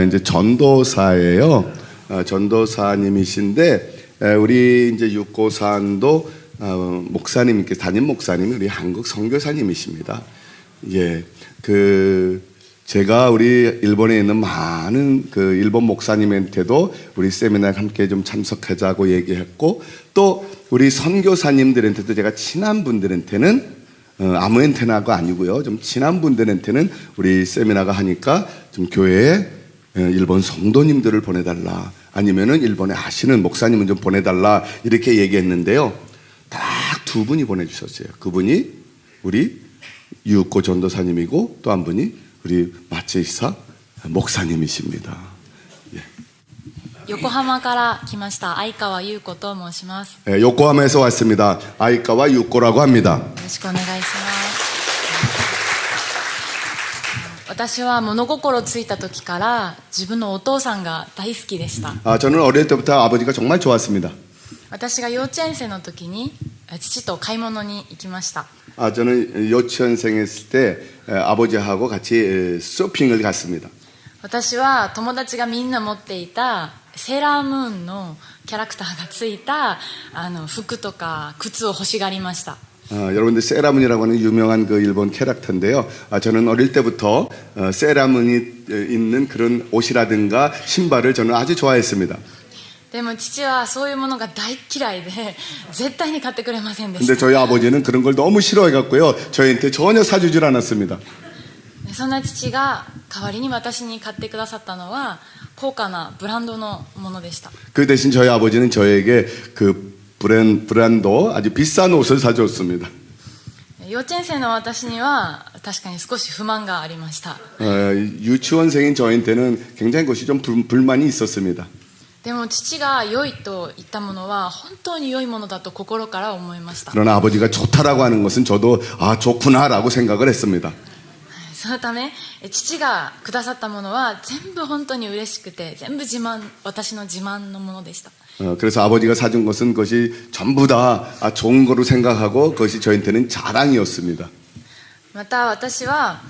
이제 전도사예요. 전도사님이신데, 우리 이제 유코 상도 목사님께 담임 목사님이 우리 한국 선교사님이십니다. 예, 제가 우리 일본에 있는 많은 일본 목사님한테도 우리 세미나에 함께 좀 참석하자고 얘기했고, 또 우리 선교사님들한테도 제가 친한 분들한테는 아무한테나가 아니고요, 좀 친한 분들한테는 우리 세미나가 하니까 좀 교회에 일본 성도님들을 보내달라, 아니면은 일본에 아시는 목사님은 좀 보내달라 이렇게 얘기했는데요. 딱 두 분이 보내주셨어요. 그분이 우리 유코 전도사님이고 또 한 분이 우리 마체이사 목사님이십니다. 예. 横浜から来ました相川優子と申します。 예, 요코하마에서 왔습니다. 아이카와 유코라고 합니다. よろしくお願いします。私は物心ついた時から自分のお父さんが大好きでした。 저는 어릴 때부터 아버지가 정말 좋았습니다. 私が幼稚園生の時に父と買い物に行きました。 저는 유치원생 했을 때 아버지하고 같이 쇼핑을 갔습니다. 私は友達がみんな持っていたセーラームーンのキャラクターがついた服とか靴を欲しがりました。 여러분들 세라문이라고 하는 유명한 그 일본 캐릭터인데요. 저는 어릴 때부터 세라문이 있는 그런 옷이라든가 신발을 저는 아주 좋아했습니다. でも父はそういうものが大嫌いで絶対に買ってくれませんでし 근데 た。 저희 아버지는 그런 걸 너무 싫어해갖고요, 저희한테 전혀 사주질 않았습니다. そんな父が代わりに私に買ってくださったのは高価なブランドのものでした。 그 대신 저희 아버지는 저에게 그 브랜드 아주 비싼 옷을 사줬습니다. 幼稚園生の私には確かに少し不満がありました。 유치원생인 저한테는 굉장히 그것이 좀 불만이 있었습니다. でも父が良いと言ったものは本当に良いものだと心から思いました。 그러나 아버지가 좋다라고 하는 것은 저도 아 좋구나라고 생각을 했습니다. そのため父がくださったものは全部本当に嬉しくて全部私の自慢のものでした。 그래서 아버지가 사준 것은 그것이 전부 다 좋은 거로 생각하고 그것이 저한테는 자랑이었습니다. また私は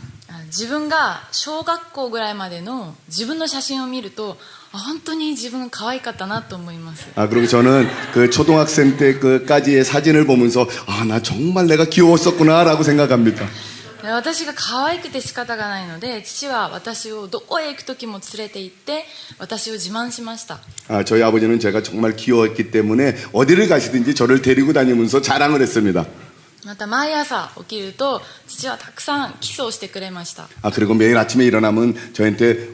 自分が小学校ぐらいまでの自分の写真を見ると本当に自分が可愛かったなと思います。 그리고 저는 그 초등학생 때까지의 사진을 보면서 나 정말 내가 귀여웠었구나라고 생각합니다. 私が可愛くて仕方がないので父は私をどこへ行く時も連れて行って私を自慢しました。 저희 아버지는 제가 정말 귀여웠기 때문에 어디를 가시든지 저를 데리고 다니면서 자랑을 했습니다. また毎朝起きると父はたくさんキスをしてくれました。 그리고 매일 아침에 일어나면 저한테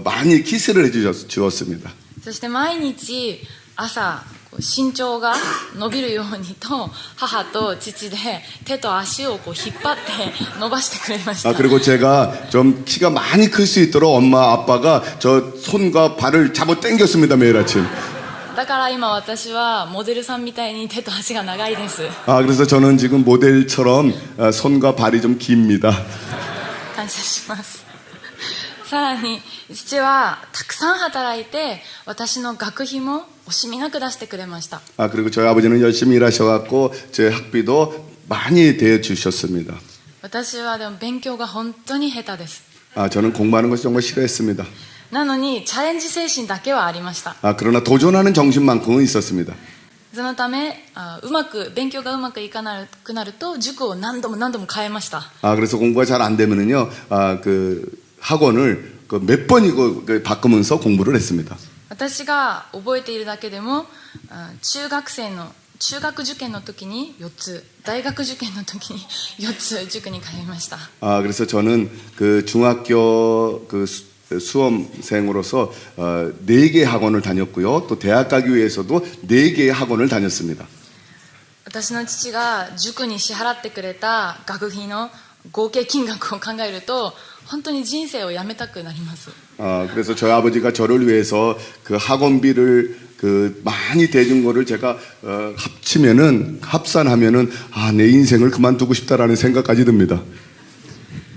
많이 키스를 해주었습니다. そして毎日朝身長が伸びるようにと母と父で手と足を引っ張って伸ばしてくれました。 그리고 제가 좀 키가 많이 클 수 있도록 엄마 아빠가 저 손과 발을 잡아 당겼습니다. 매일 아침. だから今私はモデルさんみたいに手と足が長いです。 그래서 저는 지금 모델처럼 손과 발이 좀 깁니다. 感謝します。さらに父はたくさん働いて私の学費も惜しみなく出してくれました。 그리고 저희 아버지는 열심히 일하셔갖고 제 학비도 많이 대주셨습니다. 私はでも勉強が本当に下手です。 저는 공부하는 것을 정말 싫어했습니다. なのにチャレンジ精神だけはありました。 그러나 도전하는 정신만큼은 있었습니다. そのため勉強がうまくいかなくなると塾を何度も変えました。 그래서 공부가 잘 안 되면은요, 그 학원을 몇 번이고 바꾸면서 공부를 했습니다. 私が覚えているだけでも中学受験の時に4つ、大学受験の時に4つ塾に通いました。 그래서 저는 그 중학교 그 수험생으로서 4개 학원을 다녔고요. 또 대학 가기 위해서도 4개의 학원을 다녔습니다. 私の父が塾に支払ってくれた学費の合計金額を考えると本当に人生をやめたくなります。 그래서 저희 아버지가 저를 위해서 그 학원비를 많이 대준 거를 제가 합산하면은 내 인생을 그만두고 싶다라는 생각까지 듭니다.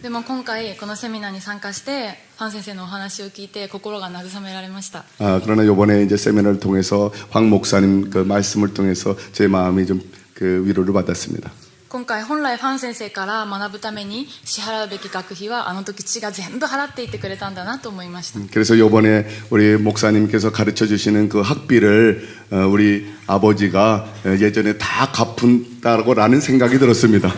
でも今回このセミナーに参加してファン先生のお話を聞いて心が慰められました。 그러나 이번에 이제 세미나를 통해서 황 목사님 그 말씀을 통해서 제 마음이 좀 그 위로를 받았습니다. 今回本来ファン先生から学ぶために支払うべき学費はあの時父が全部払っていてくれたんだなと思いました。 그래서 이번에 우리 목사님께서 가르쳐 주시는 그 학비를 우리 아버지가 예전에 다 갚은다라는 생각이 들었습니다.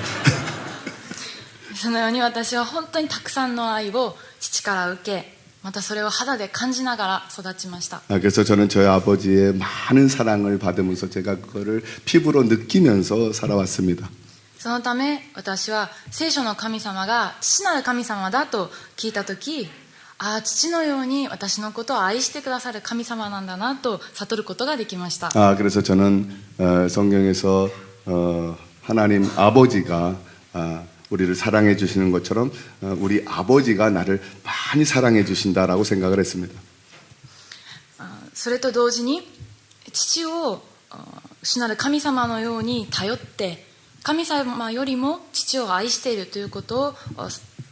そのように私は本当にたくさんの愛を父から受け、またそれを肌で感じながら育ちました。 그래서 저는 저희 아버지의 많은 사랑을 받으면서 제가 그거를 피부로 느끼면서 살아왔습니다. そのため私は聖書の神様が父なる神様だと聞いた時、父のように私のことを愛してくださる神様なんだなと悟ることができました。 그래서 저는 성경에서 하나님 아버지가 우리를 사랑해 주시는 것처럼 우리 아버지가 나를 많이 사랑해 주신다라고 생각을 했습니다. それと同時に父を主なる神様のように頼って神様よりも父を愛しているということを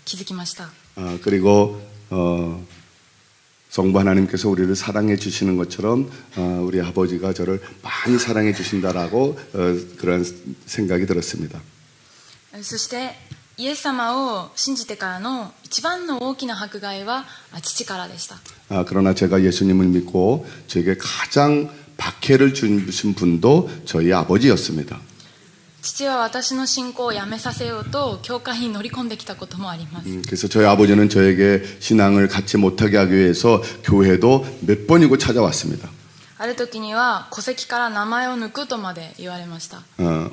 気づきました。 그리고 성부 하나님께서 우리를 사랑해 주시는 것처럼 우리 아버지가 저를 많이 사랑해 주신다라고 그런 생각이 들었습니다. そしてイエス様を信じてからの一番の大きな迫害は父からでした。 그러나 제가 예수님을 믿고 저에게 가장 박해를 주신 분도 저희 아버지였습니다. 父は私の信仰をやめさせようと教会に乗り込んできたこともあります。 그래서 저희 아버지는 저에게 신앙을 갖지 못하게 하기 위해서 교회도 몇 번이고 찾아왔습니다. ある時には戸籍から名前を抜くとまで言われました。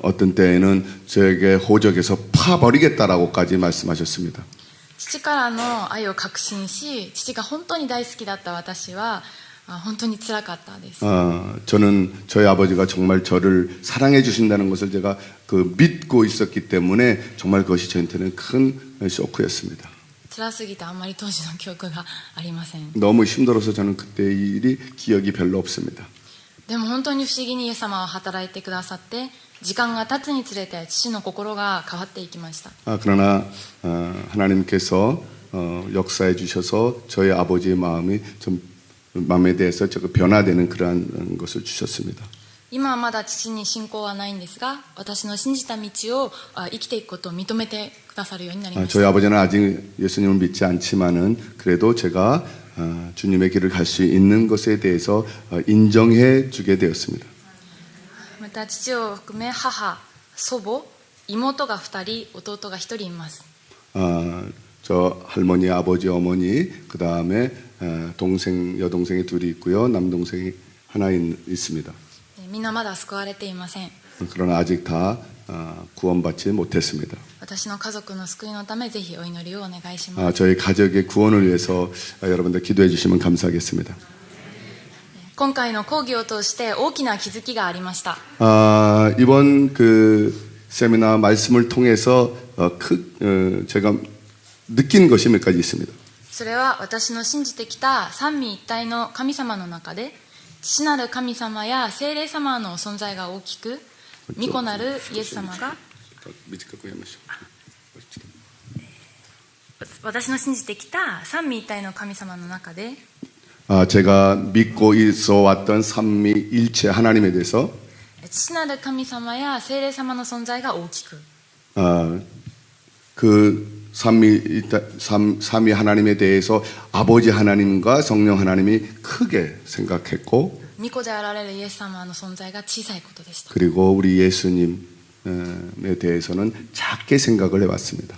어떤 때에는 저에게 호적에서 파버리겠다라고까지 말씀하셨습니다. 父からの愛を確信し父が本当に大好きだった私は本当につらかったです 저는 저희 아버지가 정말 저를 사랑해 주신다는 것을 제가 믿고 있었기 때문에 정말 그것이 저한테는 큰 쇼크였습니다. 辛すぎてあんまり当時の記憶がありません 너무 힘들어서 저는 그때 이 일이 기억이 별로 없습니다. でも本当に不思議にイエス様は働いてくださって時間が経つにつれて父の心が変わっていきました 그러나 하나님께서 역사해 주셔서 저희 아버지의 마음에 대해서 변화되는 그러한 것을 주셨습니다. 今はまだ父に信仰はないんですが私の信じた道を生きていくことを認めてくださるようになりまし 저희 た 아버지는 아직 예수님을 믿지 않지만은 그래도 제가 주님의 길을 갈 수 있는 것에 대해서 인정해 주게 되었습니다. また父を含め母、祖母、妹が2人、弟が1人います 저 할머니, 아버지, 어머니, 그 다음에 동생, 여동생이 둘이 있고요, 남동생이 하나 있습니다. みんなまだ救われていません 그러나 아직 다 구원받지 못했습니다. 私の家族の救いのためぜひお祈りをお願いします 저희 가족의 구원을 위해서 여러분들 기도해 주시면 감사하겠습니다. 今回の講義を通して大きな気づきがありました 이번 세미나 말씀을 통해서 제가 느낀 것이 몇 가지 있습니다. それは私の信じてきた三位一体の神様の中で父なる神様や聖霊様の存在が大きく御子なるイエス様が私の信じてきた三位一体の神様の中で 제가 믿고 있어 왔던 삼위일체 하나님에 대해서 父なる神様や聖霊様の存在が大きく 삼위 하나님에 대해서 아버지 하나님과 성령 하나님이 크게 생각했고 御子であられるイエス様の存在が小さいことでした 그리고 우리 예수님에 대해서는 작게 생각을 해왔습니다.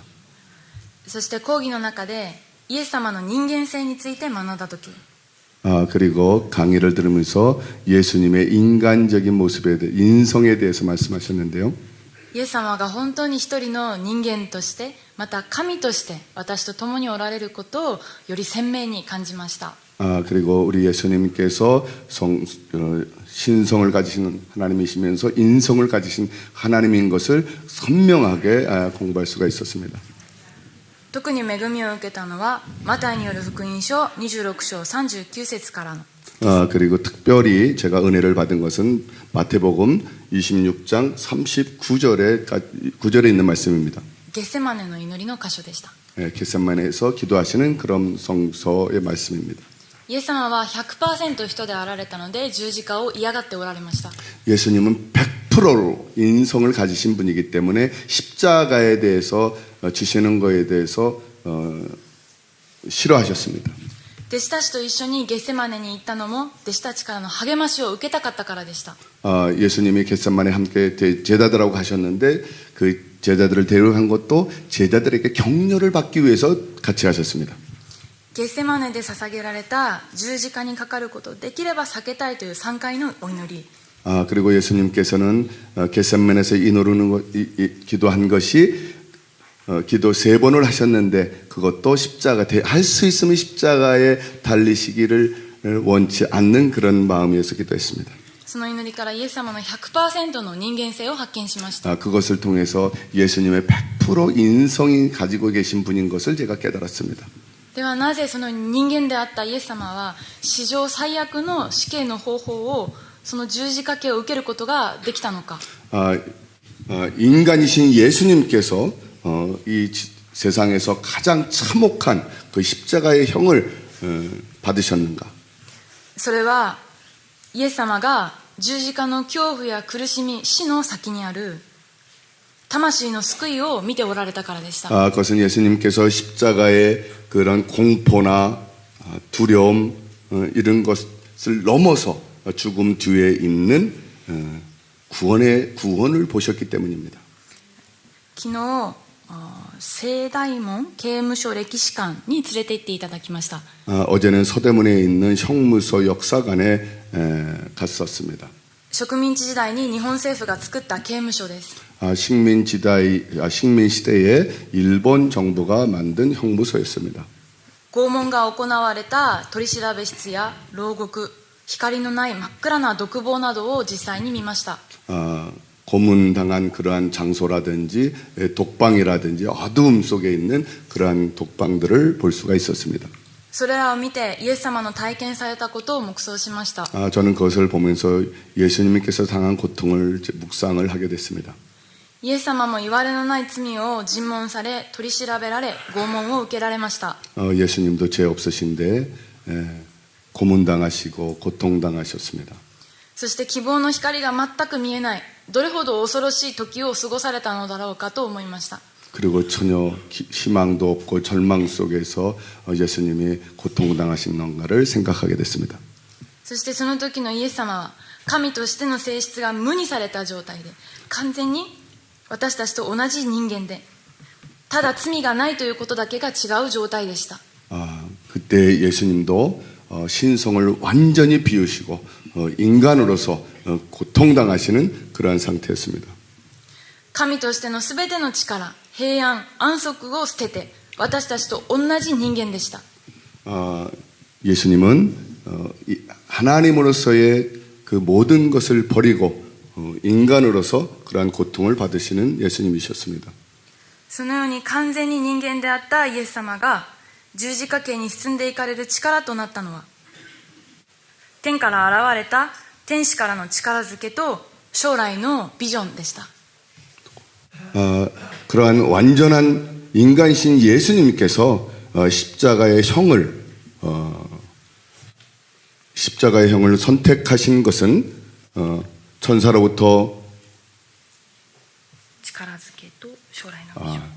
そして講義の中でイエス様の人間性について学んだ時 그리고 강의를 들으면서 예수님의 인간적인 모습에 대해 인성에 대해서 말씀하셨는데요. イエス様が本当に一人の人間としてまた神として私と共におられることをより鮮明に感じました 그리고 우리 예수님께서 신성을 가지신 하나님이시면서 인성을 가지신 하나님인 것을 선명하게 공부할 수가 있었습니다. 特に恵みを受けたのはマタイによる福音書26章39節からの 그리고 특별히 제가 은혜를 받은 것은 마태복음 26장 39절에 있는 말씀입니다. ゲッセマネの祈りの箇所でした 겟세마네에서 기도하시는 그런 성서의 말씀입니다. イエス様は 100% 人であられたので十字架を嫌がっておられました 예수님은 100%로 인성을 가지신 분이기 때문에 십자가에 대해서 주시는 것에 대해서 싫어하셨습니다. 弟子たちと一緒にゲッセマネに行ったのも弟子たちからの励ましを受けたかったからでした 예수님이 겟세마네 함께 제자들하고 가셨는데 그 제자들을 데려간 것도 제자들에게 격려를 받기 위해서 같이 가셨습니다. ゲッセマネで捧げられた十字架にかかることをできれば避けたいという3回のお祈り 그리고 예수님께서는 겟세마네에서 기도한 것이 기도 3번을 하셨는데 그것도 십자가 할 수 있으면 십자가에 달리시기를 원치 않는 그런 마음이어서 기도했습니다. その祈りからイエス様の 100% の人間性を発見しました 그것을 통해서 예수님의 100% 인성이 가지고 계신 분인 것을 제가 깨달았습니다. ではなぜその人間であったイエス様は史上最悪の死刑の方法をその十字架刑を受けることができたのか 인간이신 예수님께서 이 세상에서 가장 참혹한 그 십자가의 형을 받으셨는가? それはイエス様が十字架の恐怖や苦しみ死の先にある魂の救いを見ておられたからでした 그것은 예수님께서 십자가의 그런 공포나 두려움 이런 것을 넘어서 죽음 뒤에 있는 구원을 보셨기 때문입니다. 昨日聖大門刑務所歴史館に連れて行っていただきました 어제는 서대문에 있는 형무소 역사관에 갔었습니다. 植民地時代に日本政府が作った刑務所です 식민시대에 일본 정부가 만든 형무소였습니다. 拷問が行われた取り調べ室や牢獄、光のない真っ暗な独房などを実際に見ました。 고문당한 그러한 장소라든지 독방이라든지 어두움 속에 있는 그러한 독방들을 볼 수가 있었습니다. それらを見てイエス様の体験されたことを黙想しました。 저는 그것을 보면서 예수님께서 당한 고통을 묵상을 하게 됐습니다. イエス様もいわれのない罪を尋問され、取り調べられ、拷問を受けられました。 예수님도 죄 없으신데 고문당하시고 고통당하셨습니다. そして希望の光が全く見えない、どれほど恐ろしい時を過ごされたのだろうかと思いました。 그리고 전혀 희망도 없고 절망 속에서 예수님이 고통당하신 건가를 생각하게 됐습니다. そしてその時のイエス様は神としての性質が無にされた状態で、完全に私たちと同じ人間で、ただ罪がないということだけが違う状態でした。 그때 예수님도 신성을 완전히 비우시고 인간으로서 고통당하시는 그러한 상태였습니다. 神としてのすべての力、平安、安息を捨てて、私たちと同じ人間でした。 예수님은 하나님으로서의 그 모든 것을 버리고 인간으로서 그러한 고통을 받으시는 예수님이셨습니다. そのように完全に人間であったイエス様が十字架刑に進んでいかれる力となったのは、天から現れた天使からの力づけと将来のビジョンでした。 그러한 완전한 인간신 예수님께서 십자가의 형을 선택하신 것은 천사로부터 力づけと将来のビジョン。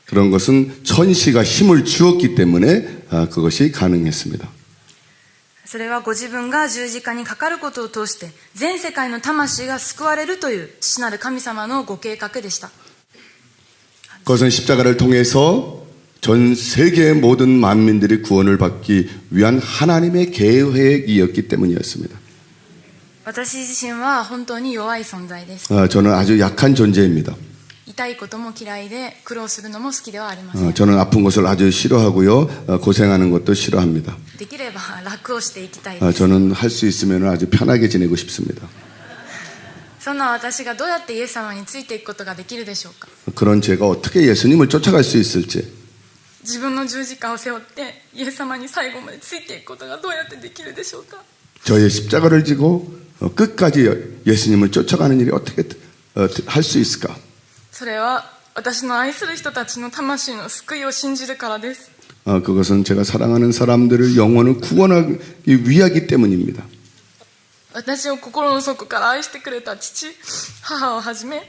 그런 것은 천시가 힘을 주었기 때문에 그것이 가능했습니다. それはご自分が十字架にかかることを通して全世界の魂が救われるという父なる神様のご計画でした。 그것은 십자가를 통해서 전 세계의 모든 만민들이 구원을 받기 위한 하나님의 계획이었기 때문이었습니다. 私自身は本当に弱い存在です。 저는 아주 약한 존재입니다. 痛いことも嫌いで苦労するのも好きではありません。 저는 아픈 것을 아주 싫어하고요. 고생하는 것도 싫어합니다. できれば楽をしていきたいです。 저는 할 수 있으면 아주 편하게 지내고 싶습니다. そんな私がどうやってイエス様についていくことができるでしょうか。 그런 제가 어떻게 예수님을 쫓아갈 수 있을지, 自分の十字架を背負ってイエス様に最後までついていくことがどうやってできるでしょうか。 저의 십자가를 지고 끝까지 예수님을 쫓아가는 일이 어떻게 할 수 있을까? それは私の愛する人たちの魂の救いを信じるからです。 그것은 제가 사랑하는 사람들을 영혼을 구원하기 위하기 때문입니다. 私を心の底から愛してくれた父、母をはじめ、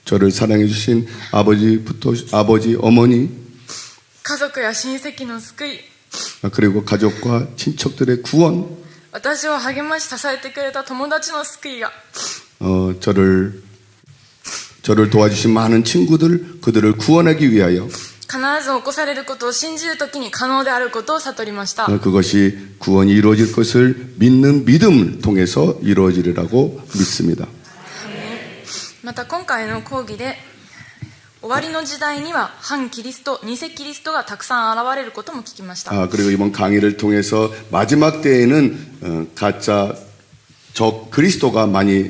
저를 사랑해 주신 아버지, 어머니, 家族や親戚の救い、 그리고 가족과 친척들의 구원, 私を励まし支えてくれた友達の救いが、 저를 도와주신 많은 친구들, 그들을 구원하기 위하여 必ず起こされることを信じるときに可能であることを悟りました。 그것이 구원이 이루어질 것을 믿는 믿음을 통해서 이루어지리라고 믿습니다. また今回の講義で終わりの時代には反キリスト、偽キリストがたくさん現れることも聞きました。 그리고 이번 강의를 통해서 마지막 때에는 가짜 적 그리스도가 많이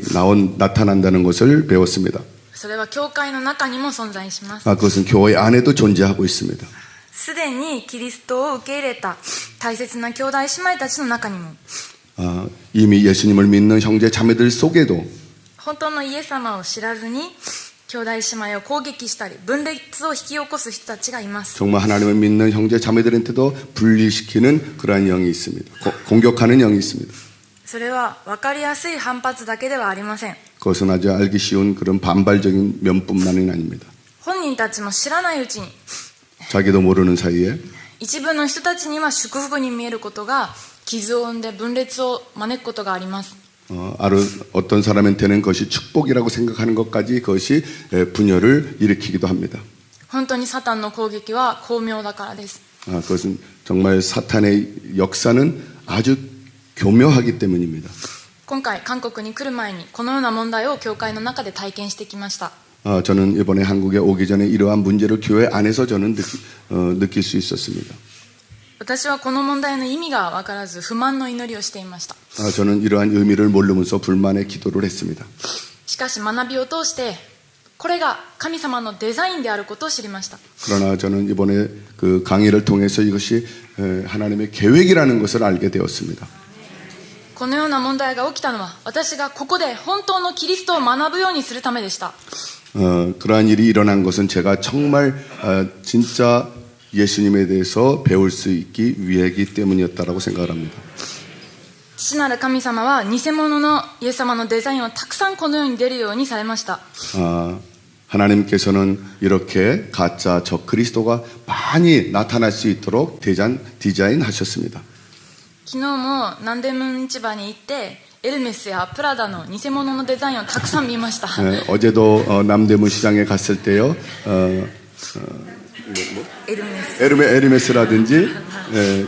나타난다는 것을 배웠습니다. それは教会の中にも存在します。 그것은 교회 안에도 존재하고 있습니다. すでにキリストを受け入れた大切な兄弟姉妹たちの中にも、 이미 예수님을 믿는 형제 자매들 속에도 本当のイエス様を知らずに兄弟姉妹を攻撃したり分裂を引き起こす人たちがいます。 정말 하나님을 믿는 형제 자매들한테도 분리시키는 그러한 영이 있습니다. 공격하는 영이 있습니다. それは分かりやすい反発だけではありません。 그것은 아주 알기 쉬운 그런 반발적인 면뿐만이 아닙니다. 本人たちも知らないうちに 자기도 모르는 사이에 一部の人たちには祝福に見えることが傷を生んで分裂を招くことがあります。 어떤 사람한테는 그것이 축복이라고 생각하는 것까지 그것이 분열을 일으키기도 합니다. 本当にサタンの攻撃は巧妙だからです。 그것은 정말 사탄의 역사는 아주 교묘하기 때문입니다. 今回韓国に来る前にこのような問題を教会の中で体験してきました。 저는 이번에 한국에 오기 전에 이러한 문제를 교회 안에서 저는 느낄 수 있었습니다. 私はこの問題の意味が分からず不満の祈りをしていました。 저는 이러한 의미를 모르면서 불만의 기도를 했습니다. しかし学びを通してこれが神様のデザインであることを知りました。 그러나 저는 이번에 그 강의를 통해서 이것이 하나님의 계획이라는 것을 알게 되었습니다. このような問題が起きたのは私がここで本当のキリストを学ぶようにするためでした。 그러한 일이 일어난 것은 제가 정말 진짜 예수님에 대해서 배울 수 있기 위해이기 때문이었다라고 생각을 합니다. 父なる神様は偽物のイエス様のデザインをたくさんこの世に出るようにされました。 하나님께서는 이렇게 가짜 적 그리스도가 많이 나타날 수 있도록 디자인하셨습니다. 昨日も南デムン市場に行ってエルメスやプラダの偽物のデザインをたくさん見ました。 어제도 남대문 시장에 갔을 때요. 에르메스라든지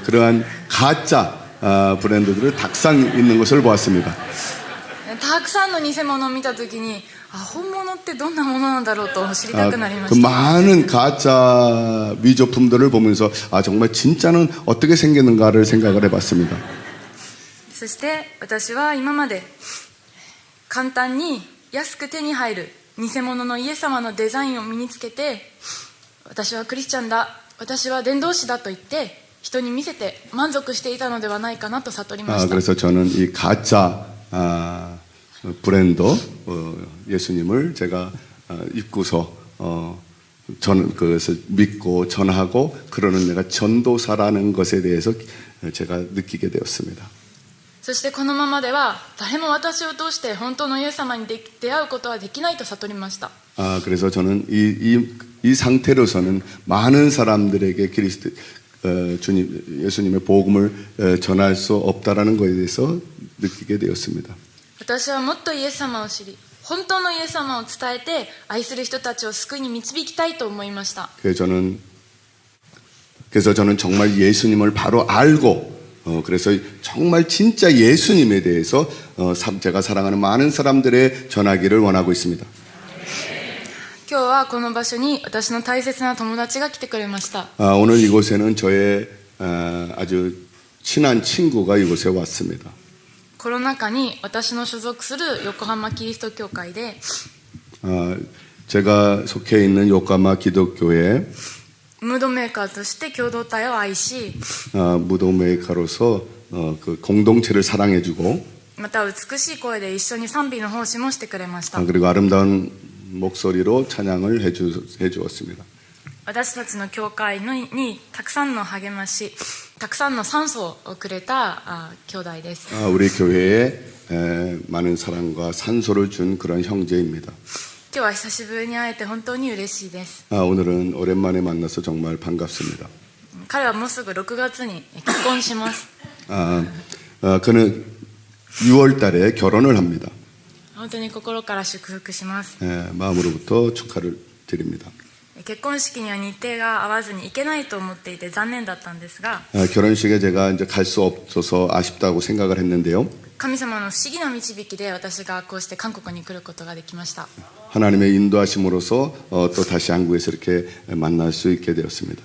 그러한 가짜 브랜드들을 탁상 있는 것을 보았습니다. たくさんの偽物を見たときに本物ってどんなものなんだろうと知りたくなりま 그 した。 많은 가짜 위조품들을 보면서 정말 진짜는 어떻게 생겼는가를 생각을 해봤습니다. そして私は今まで簡単に安く手に入る偽物のイエス様のデザインを身につけて、私はクリスチャンだ、私は伝道師だと言って人に見せて満足していたのではないかなと悟りました。 그래서 저는 이 가짜 브랜드 예수님을 제가 입고서 저는 그것을 믿고 전하고 그러는 내가 전도사라는 것에 대해서 제가 느끼게 되었습니다. そしてこのままでは誰も私を通して本当のイエス様に出会うことはできないと悟りました。 그래서 저는 이 상태로서는 많은 사람들에게 주님 예수님의 복음을 전할 수 없다라는 것에 대해서 느끼게 되었습니다. 私はもっとイエス様を知り、本当のイエス様を伝えて愛する人たちを救いに導きたいと思いました。 그래서 저는 정말 예수님을 바로 알고 그래서 정말 진짜 예수님에 대해서 제가 사랑하는 많은 사람들의 전하기를 원하고 있습니다. 今日はこの場所に私の大切な友達が来てくれました。 오늘 이곳에는 저의 아주 친한 친구가 이곳에 왔습니다. コロナ禍に私の所属する横浜キリスト教会で 제가 속해 있는 요카마 기독교회 ムードメーカーとして共同体を愛し、 무도메이커로서 그 공동체를 사랑해주고 また美しい声で一緒に賛美の奉仕もしてくれました。 그리고 아름다운 목소리로 찬양을 해주었습니다. 私たちの教会にたくさんの励まし、たくさんの酸素をくれた兄弟です。 우리 교회에 많은 사랑과 산소를 준 그런 형제입니다. 今日は久しぶりに会えて本当に嬉しいです。 오늘은 오랜만에 만나서 정말 반갑습니다. 彼はもうすぐ6月に結婚します。 그는 6월 달에 결혼을 합니다. 本当に心から祝福します。 마음으로부터 축하를 드립니다. 結婚式には日程が合わずに行けないと思っていて残念だったんですが、 결혼식에 제가 이제 갈 수 없어서 아쉽다고 생각을 했는데요. 神様の不思議な導きで私がこうして韓国に来ることができました。 하나님의 인도하심으로서 또 다시 한국에서 이렇게 만날 수 있게 되었습니다.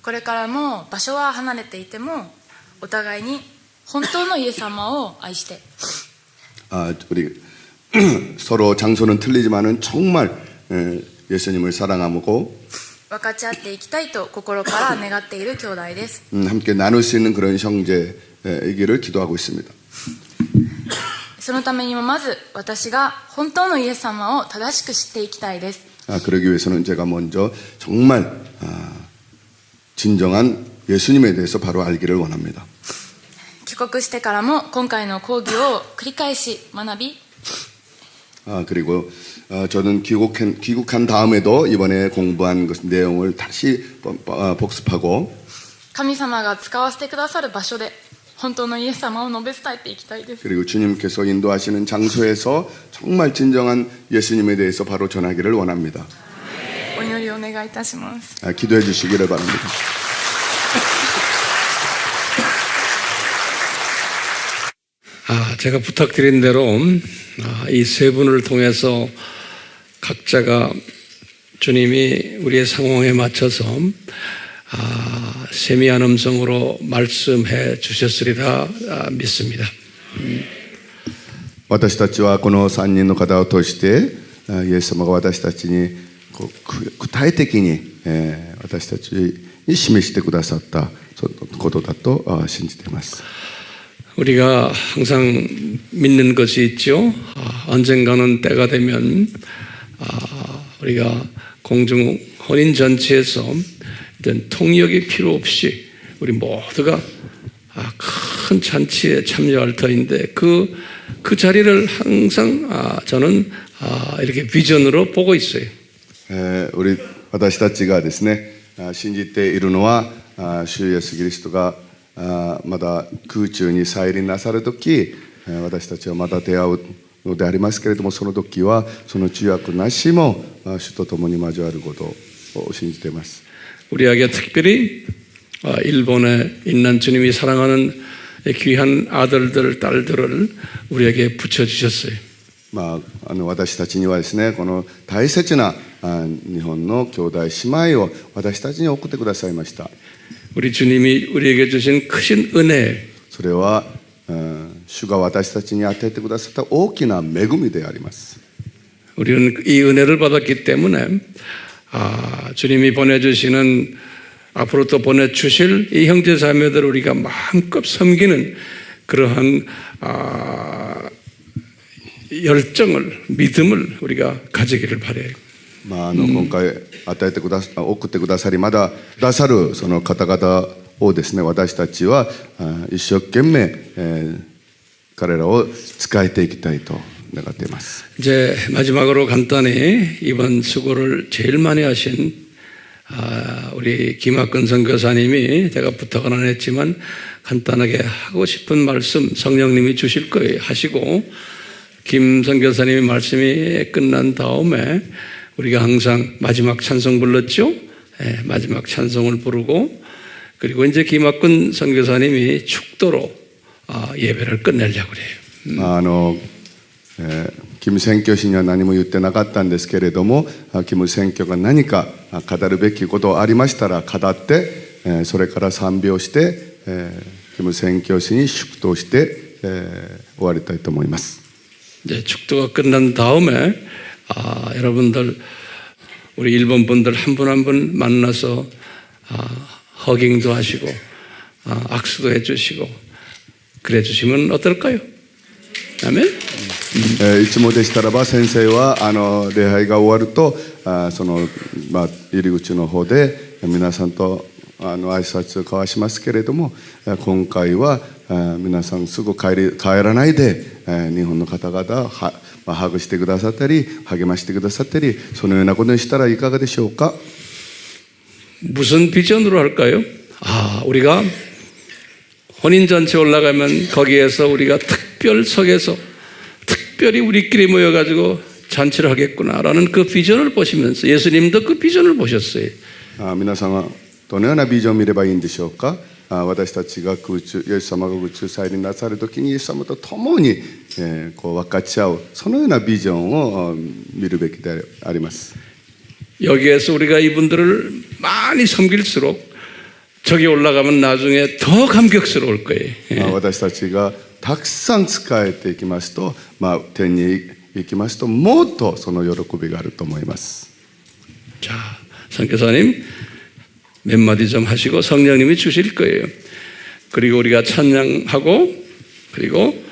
これからも場所は離れていてもお互いに本当のイエス様を愛して、 우리 서로 장소는 틀리지만은 정말 예수님을 사랑하고 分かち合っていきたいと心から願っている兄弟です。 함께 나눌 수 있는 그런 형제이기를 기도하고 있습니다. そのためにもまず私が本当のイエス様を正しく知っていきたいです。 그러기 위해서는 제가 먼저 정말 진정한 예수님에 대해서 바로 알기를 원합니다. 帰国してからも今回の講義を繰り返し学び、 그리고 저는 귀국한 다음에도 이번에 공부한 내용을 다시 복습하고 神様が使わせてくださる場所で本当のイエス様を述べ伝えていきたいです。 그리고 주님께서 인도하시는 장소에서 정말 진정한 예수님에 대해서 바로 전하기를 원합니다. お祈りをお願いいたします。 기도해 주시기를 바랍니다. 제가 부탁드린 대로 이 세 분을 통해서 각자가 주님이 우리의 상황에 맞춰서 세미한 음성으로 말씀해 주셨으리라 믿습니다. 私たちはこの3人の方を通してイエス様が私たちに具体的に私たちに示してくださったことだと信じています。 우리가 항상 믿는 것이 있죠. 언젠가는 때가 되면 우리가 공중 혼인 잔치에서 어떤 통역이 필요 없이 우리 모두가 큰 잔치에 참여할 터인데 그 자리를 항상 저는 이렇게 비전으로 보고 있어요. 私たちがですね信じているのは主イエスキリストがまだ空中に再臨なさるとき私たちはまた出会うのでありますけれどもその時はその中約なしも主と共に交わることを信じています。 우리에게 특별히 일본에 있는 주님이 사랑하는 귀한 아들들, 딸들을 우리에게 붙여주셨어요. 私たちにはですねこの大切な日本の兄弟姉妹を私たちに送ってくださいました。 우리 주님이 우리에게 주신 크신 은혜. それは主が私たちに与えてくださった大きな恵みであります。 우리는 이 은혜를 받았기 때문에 주님이 보내주시는 앞으로 또 보내주실 이 형제자매들을 우리가 마음껏 섬기는 그러한 열정을 믿음을 우리가 가지기를 바라요. 今回与えてくだ送ってくださりまだくださるその方々をですね私たちは一生懸命、彼らを使えていきたいと願っています。 이제 마지막으로 간단히 이번 수고를 제일 많이 하신 우리 김학근 선교사님이 제가 부탁은 안 했지만 간단하게 하고 싶은 말씀 성령님이 주실 거예요. 하시고 김 선교사님의 말씀이 끝난 다음에 우리가 항상 마지막 찬송 불렀죠? 네, 마지막 찬송을 부르고 그리고 이제 김학근 선교사님이 축도로 예배를 끝내려고 그래요. キム宣教師には何も言ってなかったんですけれどもキム宣教が何か語るべきことありましたら語って、それから賛美をして、キム宣教師に祝祷して、終わりたいと思います。 이제 축도가 끝난 다음에 여러분들 우리 일본 분들 한 분 한 분 만나서 허깅도 하시고 악수도 해주시고 그래 주시면 어떨까요? 아멘. いつもでしたらば先生は礼拝が終わるとその、入り口の方で皆さんと挨拶を交わしますけれども今回は皆さんすぐ帰らないで日本の方々ハグしてくださったり励ましてくださったりそのようなことにしたらいかがでしょうか。 무슨 비전으로 할까요? 우리가 혼인잔치 올라가면 거기에서 우리가 특별석에서 특별히 우리끼리 모여가지고 잔치를 하겠구나라는 그 비전을 보시면서 예수님도 그 비전을 보셨어요. 皆さんはどのようなビジョンを見ればいいんでしょうか。私たちがイエス様が宇宙再臨なさるときにイエス様と共に、こう分かち合うそのようなビジョンを見るべきであります。 여기에서 우리가 이분들을 많이 섬길수록 저기 올라가면 나중에 더 감격스러울 거예요. 私たちがたくさん仕えていきますと、天に行きますともっとその喜びがあると思います。 자, 선교사님 몇 마디 좀 하시고 성령님이 주실 거예요. 그리고 우리가 찬양하고 그리고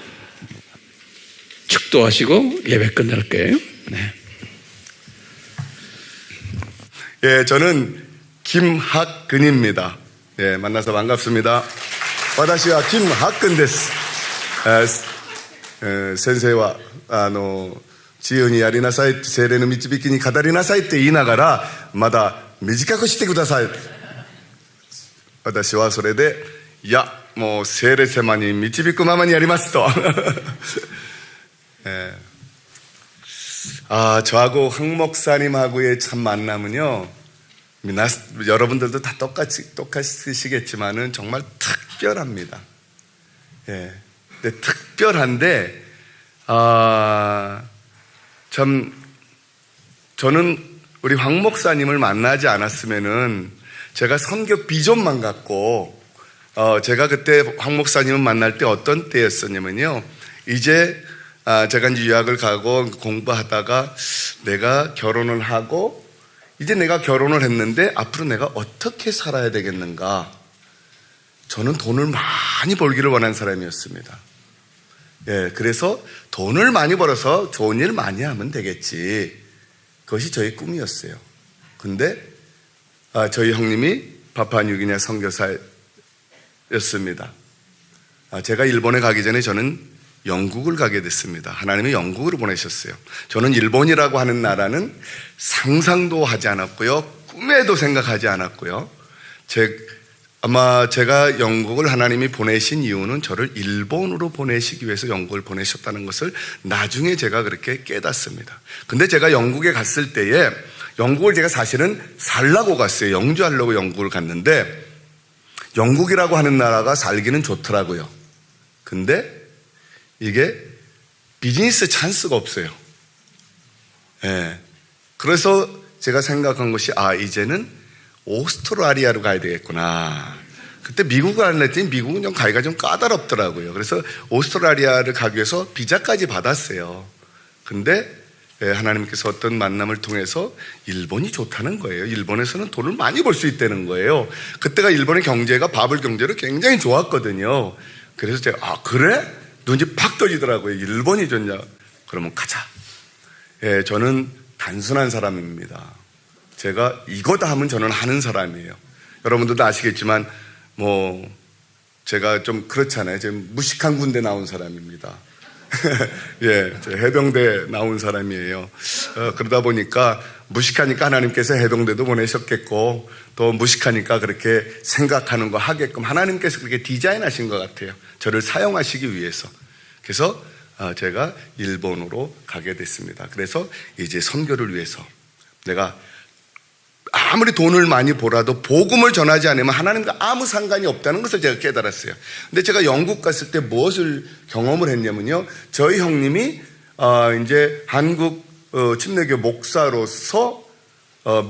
축도하시고 예배 끝낼 거예요. 네. 저는 김학근입니다. 만나서 반갑습니다. 私は 김학근 です。先生は自由にやりなさい、聖霊の導きに語りなさいって言いながらまだ短くしてください。私はそれでいやもう聖霊様に導くままにやりますと저하고 황 목사님하고의 참 만남은요 여러분들도 다 똑같으시겠지만은 정말 특별합니다. 근데 특별한데 참 저는 우리 황 목사님을 만나지 않았으면은 제가 선교 비전만 갖고 제가 그때 황 목사님을 만날 때 어떤 때였었냐면요. 이제 제가 이제 유학을 가고 공부하다가 내가 결혼을 하고 이제 내가 결혼을 했는데 앞으로 내가 어떻게 살아야 되겠는가. 저는 돈을 많이 벌기를 원한 사람이었습니다. 예, 그래서 돈을 많이 벌어서 좋은 일 많이 하면 되겠지. 그것이 저의 꿈이었어요. 근데 저희 형님이 파푸아뉴기니아 선교사였습니다. 제가 일본에 가기 전에 저는 영국을 가게 됐습니다. 하나님이 영국으로 보내셨어요. 저는 일본이라고 하는 나라는 상상도 하지 않았고요. 꿈에도 생각하지 않았고요. 아마 제가 영국을 하나님이 보내신 이유는 저를 일본으로 보내시기 위해서 영국을 보내셨다는 것을 나중에 제가 그렇게 깨닫습니다. 근데 제가 영국에 갔을 때에 영국을 제가 사실은 살라고 갔어요. 영주하려고 영국을 갔는데 영국이라고 하는 나라가 살기는 좋더라고요. 근데 이게 비즈니스 찬스가 없어요. 예. 그래서 제가 생각한 것이 이제는 오스트라리아로 가야 되겠구나. 그때 미국을 안 했더니 미국은 좀 가기가 좀 까다롭더라고요. 그래서 오스트라리아를 가기 위해서 비자까지 받았어요. 근데 하나님께서 어떤 만남을 통해서 일본이 좋다는 거예요. 일본에서는 돈을 많이 벌 수 있다는 거예요. 그때가 일본의 경제가 바블 경제로 굉장히 좋았거든요. 그래서 제가 그래? 눈이 팍 떠지더라고요. 일본이 좋냐? 그러면 가자. 예, 저는 단순한 사람입니다. 제가 이거다 하면 저는 하는 사람이에요. 여러분들도 아시겠지만 제가 좀 그렇잖아요. 제가 무식한 군대 나온 사람입니다. 예, 해병대 나온 사람이에요. 그러다 보니까 무식하니까 하나님께서 해병대도 보내셨겠고 또 무식하니까 그렇게 생각하는 거 하게끔 하나님께서 그렇게 디자인하신 것 같아요. 저를 사용하시기 위해서. 그래서 제가 일본으로 가게 됐습니다. 그래서 이제 선교를 위해서 내가 아무리 돈을 많이 벌어도 복음을 전하지 않으면 하나님과 아무 상관이 없다는 것을 제가 깨달았어요. 근데 제가 영국 갔을 때 무엇을 경험을 했냐면요. 저희 형님이 이제 한국 침례교 목사로서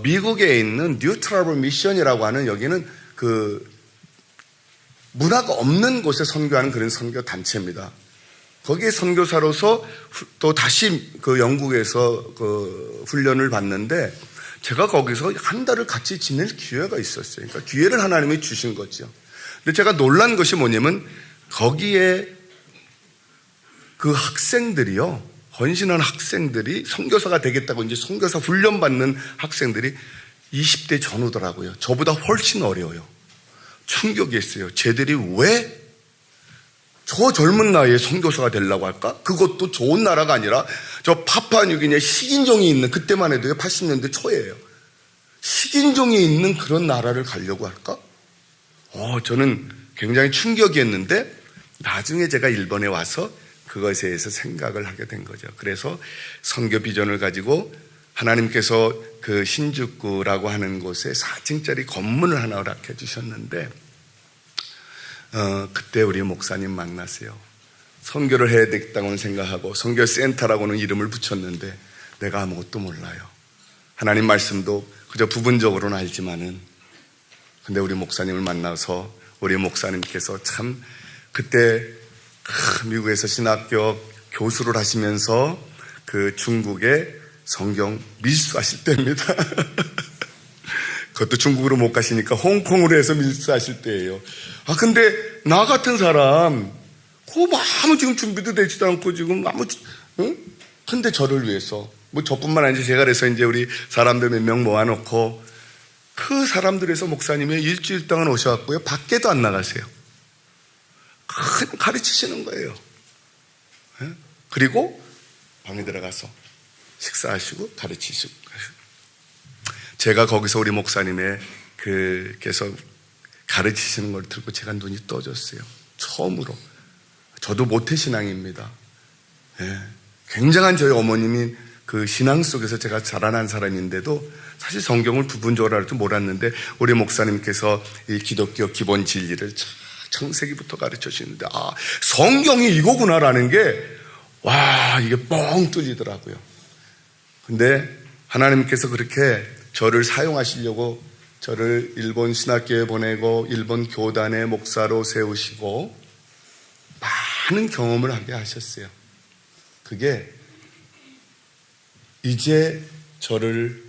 미국에 있는 뉴트러블 미션이라고 하는 여기는 그 문화가 없는 곳에 선교하는 그런 선교 단체입니다. 거기에 선교사로서 또 다시 그 영국에서 그 훈련을 받는데 제가 거기서 한 달을 같이 지낼 기회가 있었어요. 그러니까 기회를 하나님이 주신 거죠. 근데 제가 놀란 것이 뭐냐면 거기에 그 학생들이요. 헌신한 학생들이 선교사가 되겠다고 이제 선교사 훈련 받는 학생들이 20대 전후더라고요. 저보다 훨씬 어려워요. 충격이었어요. 쟤들이 왜 저 젊은 나이에 선교사가 되려고 할까? 그것도 좋은 나라가 아니라 저 파푸아뉴기니아 식인종이 있는 그때만 해도 80년대 초예요. 식인종이 있는 그런 나라를 가려고 할까? 저는 굉장히 충격이었는데 나중에 제가 일본에 와서 그것에 대해서 생각을 하게 된 거죠. 그래서 선교 비전을 가지고 하나님께서 그 신주쿠라고 하는 곳에 4층짜리 건물을 하나 허락해 주셨는데 그때 우리 목사님 만났어요. 선교를 해야 되겠다고는 생각하고 선교센터라고는 이름을 붙였는데 내가 아무것도 몰라요. 하나님 말씀도 그저 부분적으로는 알지만은 근데 우리 목사님을 만나서 우리 목사님께서 참 그때 미국에서 신학교 교수를 하시면서 그 중국에 성경 밀수하실 때입니다. 그것도 중국으로 못 가시니까 홍콩으로 해서 밀수하실 때예요. 근데 나 같은 사람 아무 지금 준비도 되지도 않고 지금 응? 근데 저를 위해서 저뿐만 아니라 제가 그래서 이제 우리 사람들 몇 명 모아놓고 그 사람들에서 목사님이 일주일 동안 오셔갖고요 밖에도 안 나가세요. 그냥 가르치시는 거예요. 그리고 방에 들어가서 식사하시고 가르치시고. 제가 거기서 우리 목사님의 그께서 가르치시는 걸 들고 제가 눈이 떠졌어요. 처음으로. 저도 모태신앙입니다. 굉장한 저희 어머님이 그 신앙 속에서 제가 자라난 사람인데도 사실 성경을 부분적으로 할 줄 몰랐는데 우리 목사님께서 이 기독교 기본 진리를 창세기부터 가르쳐 주시는데 성경이 이거구나라는 게 이게 뻥 뚫리더라고요. 근데 하나님께서 그렇게 저를 사용하시려고 저를 일본 신학교에 보내고 일본 교단의 목사로 세우시고 많은 경험을 하게 하셨어요. 그게 이제 저를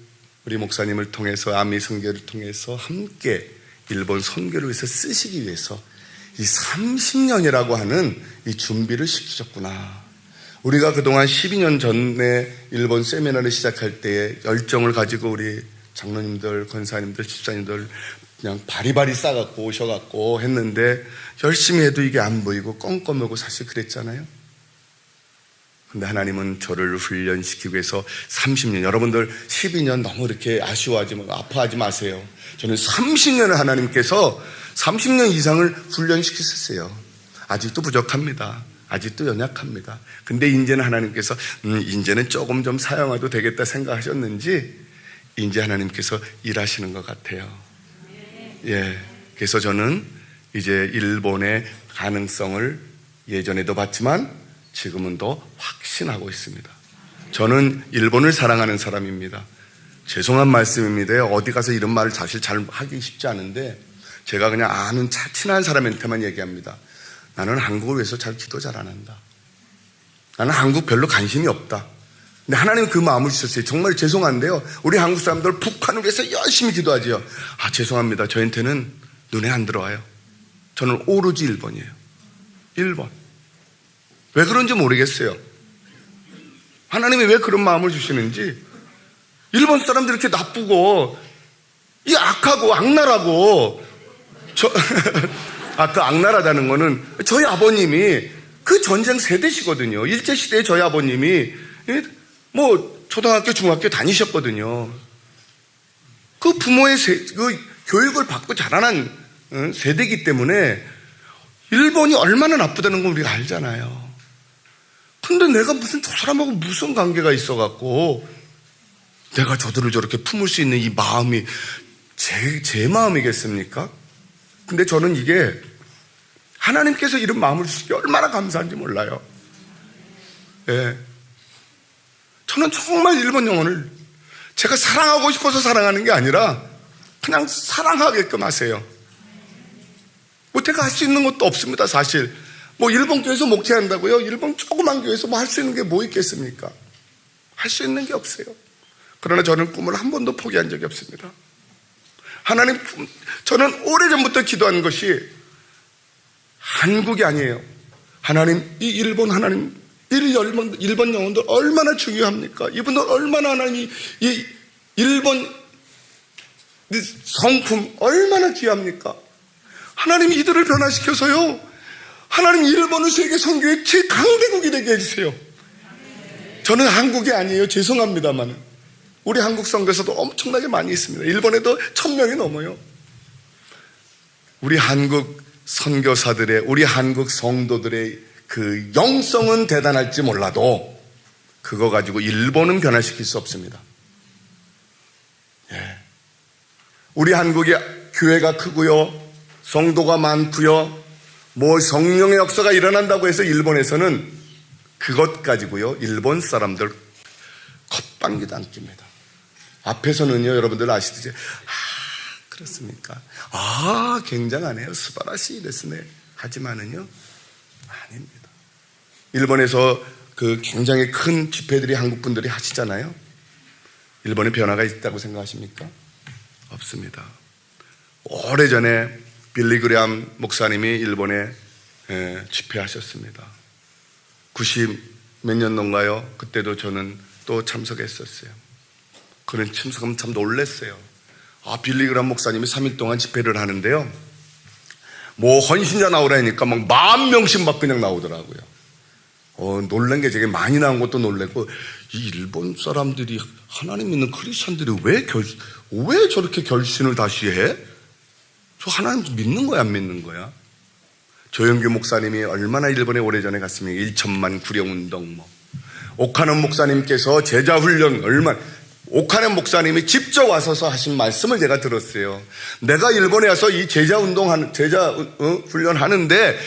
우리 목사님을 통해서 아미 선교를 통해서 함께 일본 선교를 위해서 쓰시기 위해서 이 30년이라고 하는 이 준비를 시키셨구나. 우리가 그동안 12년 전에 일본 세미나를 시작할 때에 열정을 가지고 우리 장로님들, 권사님들, 집사님들 그냥 바리바리 싸갖고 오셔갖고 했는데 열심히 해도 이게 안 보이고 껌껌하고 사실 그랬잖아요. 근데 하나님은 저를 훈련시키기 위해서 30년, 여러분들 12년 너무 이렇게 아파하지 마세요. 저는 30년을 하나님께서 30년 이상을 훈련시키셨어요. 아직도 부족합니다. 아직도 연약합니다. 근데 이제는 하나님께서 이제는 조금 좀 사용해도 되겠다 생각하셨는지 이제 하나님께서 일하시는 것 같아요. 예, 그래서 저는 이제 일본의 가능성을 예전에도 봤지만 지금은 더 확신하고 있습니다. 저는 일본을 사랑하는 사람입니다. 죄송한 말씀입니다. 어디 가서 이런 말을 사실 잘 하기 쉽지 않은데 제가 그냥 아는 친한 사람한테만 얘기합니다. 나는 한국을 위해서 잘 기도 잘 안 한다. 나는 한국 별로 관심이 없다. 근데 하나님 그 마음을 주셨어요. 정말 죄송한데요. 우리 한국 사람들 북한을 위해서 열심히 기도하지요. 죄송합니다. 저한테는 눈에 안 들어와요. 저는 오로지 일본이에요. 일본. 왜 그런지 모르겠어요. 하나님이 왜 그런 마음을 주시는지. 일본 사람들이 이렇게 나쁘고 이 악하고 악랄하고 그 악랄하다는 거는 저희 아버님이 그 전쟁 세대시거든요. 일제시대에 저희 아버님이 뭐 초등학교 중학교 다니셨거든요. 그 부모의 그 교육을 받고 자라난 세대이기 때문에 일본이 얼마나 나쁘다는 걸 우리가 알잖아요. 근데 내가 저 사람하고 무슨 관계가 있어갖고 내가 저들을 저렇게 품을 수 있는 이 마음이 제 마음이겠습니까? 근데 저는 이게 하나님께서 이런 마음을 주시기 얼마나 감사한지 몰라요. 예. 저는 정말 일본 영혼을 제가 사랑하고 싶어서 사랑하는 게 아니라 그냥 사랑하게끔 하세요. 뭐 제가 할 수 있는 것도 없습니다, 사실. 뭐 일본 교회에서 목회한다고요? 일본 조그만 교회에서 뭐 할 수 있는 게 뭐 있겠습니까? 할 수 있는 게 없어요. 그러나 저는 꿈을 한 번도 포기한 적이 없습니다. 하나님, 저는 오래전부터 기도한 것이 한국이 아니에요. 하나님, 이 일본 하나님, 일본 영혼들 얼마나 중요합니까? 이분들 얼마나 하나님이 이 일본 성품 얼마나 귀합니까? 하나님이 이들을 변화시켜서요. 하나님 일본을 세계 선교의 최강대국이 되게 해주세요. 저는 한국이 아니에요. 죄송합니다만 우리 한국 선교에서도 엄청나게 많이 있습니다. 일본에도 1000명이 넘어요. 우리 한국 선교사들의, 우리 한국 성도들의 그 영성은 대단할지 몰라도 그거 가지고 일본은 변화시킬 수 없습니다. 예. 우리 한국의 교회가 크고요, 성도가 많고요, 뭐 성령의 역사가 일어난다고 해서 일본에서는 그것 가지고요 일본 사람들 겉방귀도 안 낍니다. 앞에서는요 여러분들 아시듯이 그렇습니까? 굉장하네요. 스바라시 데스네. 하지만은요 아닙니다. 일본에서 그 굉장히 큰 집회들이 한국 분들이 하시잖아요. 일본에 변화가 있다고 생각하십니까? 없습니다. 오래전에 빌리그램 목사님이 일본에 집회하셨습니다. 90 몇 년도인가요? 그때도 저는 또 참석했었어요. 그런 참석하면 참 놀랐어요. 빌리그램 목사님이 3일 동안 집회를 하는데요, 뭐 헌신자 나오라니까 막 10,000명씩 막 그냥 나오더라고요. 놀란 게 되게 많이 나온 것도 놀랐고, 이 일본 사람들이 하나님 믿는 크리스천들이 왜 저렇게 결신을 다시 해? 저 하나님 믿는 거야, 안 믿는 거야? 조영규 목사님이 얼마나 일본에 오래전에 갔습니까? 1천만 구령운동 오카노 목사님께서 제자훈련 오카노 목사님이 직접 와서서 하신 말씀을 제가 들었어요. 내가 일본에 와서 이 제자 훈련 하는데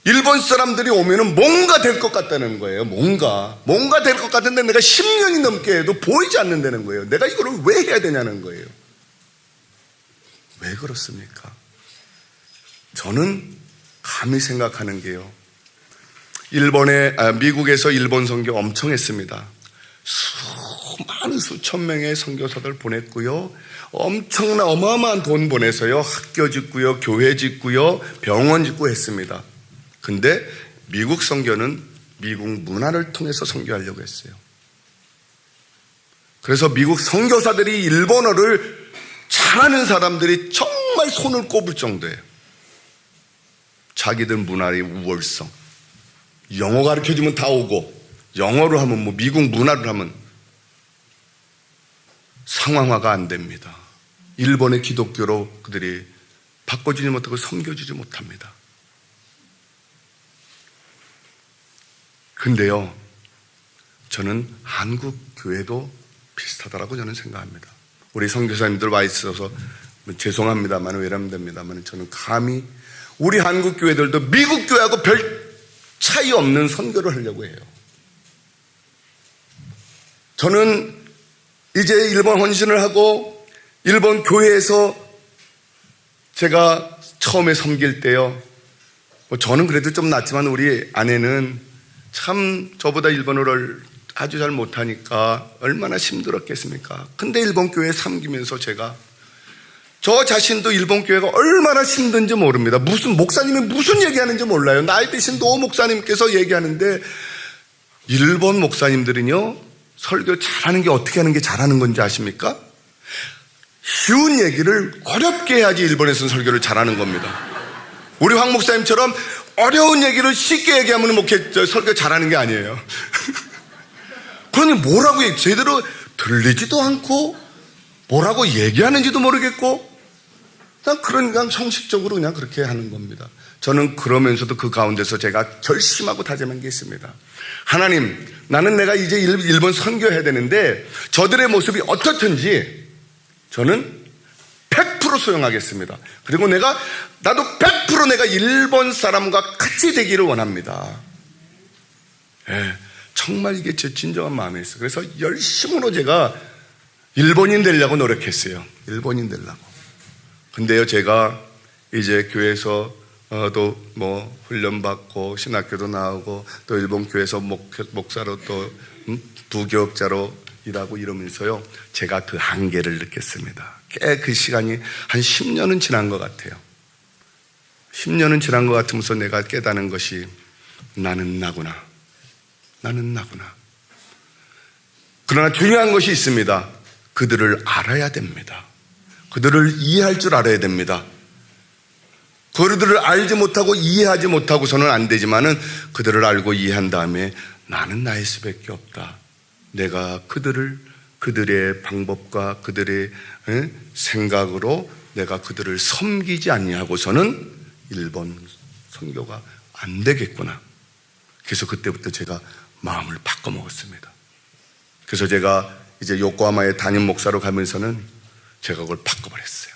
일본 사람들이 오면은 뭔가 될 것 같다는 거예요. 뭔가 될 것 같은데 내가 10년이 넘게 해도 보이지 않는다는 거예요. 내가 이거를 왜 해야 되냐는 거예요. 왜 그렇습니까? 저는 감히 생각하는 게요. 미국에서 일본 선교 엄청 했습니다. 수많은 수천 명의 선교사들 보냈고요. 엄청난 어마어마한 돈 보내서요. 학교 짓고요. 교회 짓고요. 병원 짓고 했습니다. 근데 미국 선교는 미국 문화를 통해서 선교하려고 했어요. 그래서 미국 선교사들이 일본어를 잘하는 사람들이 정말 손을 꼽을 정도예요. 자기들 문화의 우월성. 영어 가르쳐주면 다 오고, 영어로 하면 뭐 미국 문화를 하면 상황화가 안 됩니다. 일본의 기독교로 그들이 바꿔주지 못하고 섬겨주지 못합니다. 근데요, 저는 한국 교회도 비슷하다라고 저는 생각합니다. 우리 선교사님들 와 있어서 죄송합니다만 외람됩니다만 저는 감히 우리 한국 교회들도 미국 교회하고 별 차이 없는 선교를 하려고 해요. 저는 이제 일본 헌신을 하고 일본 교회에서 제가 처음에 섬길 때요, 저는 그래도 좀 낫지만 우리 아내는 참 저보다 일본어를 아주 잘 못하니까 얼마나 힘들었겠습니까? 근데 일본 교회 섬기면서 제가 저 자신도 일본 교회가 얼마나 힘든지 모릅니다. 무슨 목사님이 무슨 얘기하는지 몰라요. 나이 드신 노 목사님께서 얘기하는데 일본 목사님들은요, 설교 잘하는 게 어떻게 하는 게 잘하는 건지 아십니까? 쉬운 얘기를 어렵게 해야지 일본에서는 설교를 잘하는 겁니다. 우리 황 목사님처럼 어려운 얘기를 쉽게 얘기하면 설교 잘하는 게 아니에요. 그러니 뭐라고 제대로 들리지도 않고 뭐라고 얘기하는지도 모르겠고 그냥 형식적으로 그냥 그렇게 하는 겁니다. 저는 그러면서도 그 가운데서 제가 결심하고 다짐한 게 있습니다. 하나님, 나는 내가 이제 일본 선교해야 되는데 저들의 모습이 어떻든지 저는 100% 수용하겠습니다. 그리고 나도 100% 내가 일본 사람과 같이 되기를 원합니다. 네, 정말 이게 제 진정한 마음이었어요. 그래서 열심으로 제가 일본인 되려고 노력했어요. 일본인 되려고. 근데요, 제가 이제 교회에서 또 뭐 훈련받고 신학교도 나오고 또 일본 교회에서 목사로 또 부교육자로 일하고 이러면서요, 제가 그 한계를 느꼈습니다. 꽤 그 시간이 한 10년은 지난 것 같아요. 10년은 지난 것 같으면서 내가 깨닫는 것이 나는 나구나. 그러나 중요한 것이 있습니다. 그들을 알아야 됩니다. 그들을 이해할 줄 알아야 됩니다. 그들을 알지 못하고 이해하지 못하고서는 안 되지만은 그들을 알고 이해한 다음에 나는 나일 수밖에 없다. 내가 그들의 방법과 그들의 생각으로 내가 그들을 섬기지 아니하고서는 일본 선교가 안 되겠구나. 그래서 그때부터 제가 마음을 바꿔먹었습니다. 그래서 제가 이제 요코하마에 담임 목사로 가면서는 제가 그걸 바꿔버렸어요.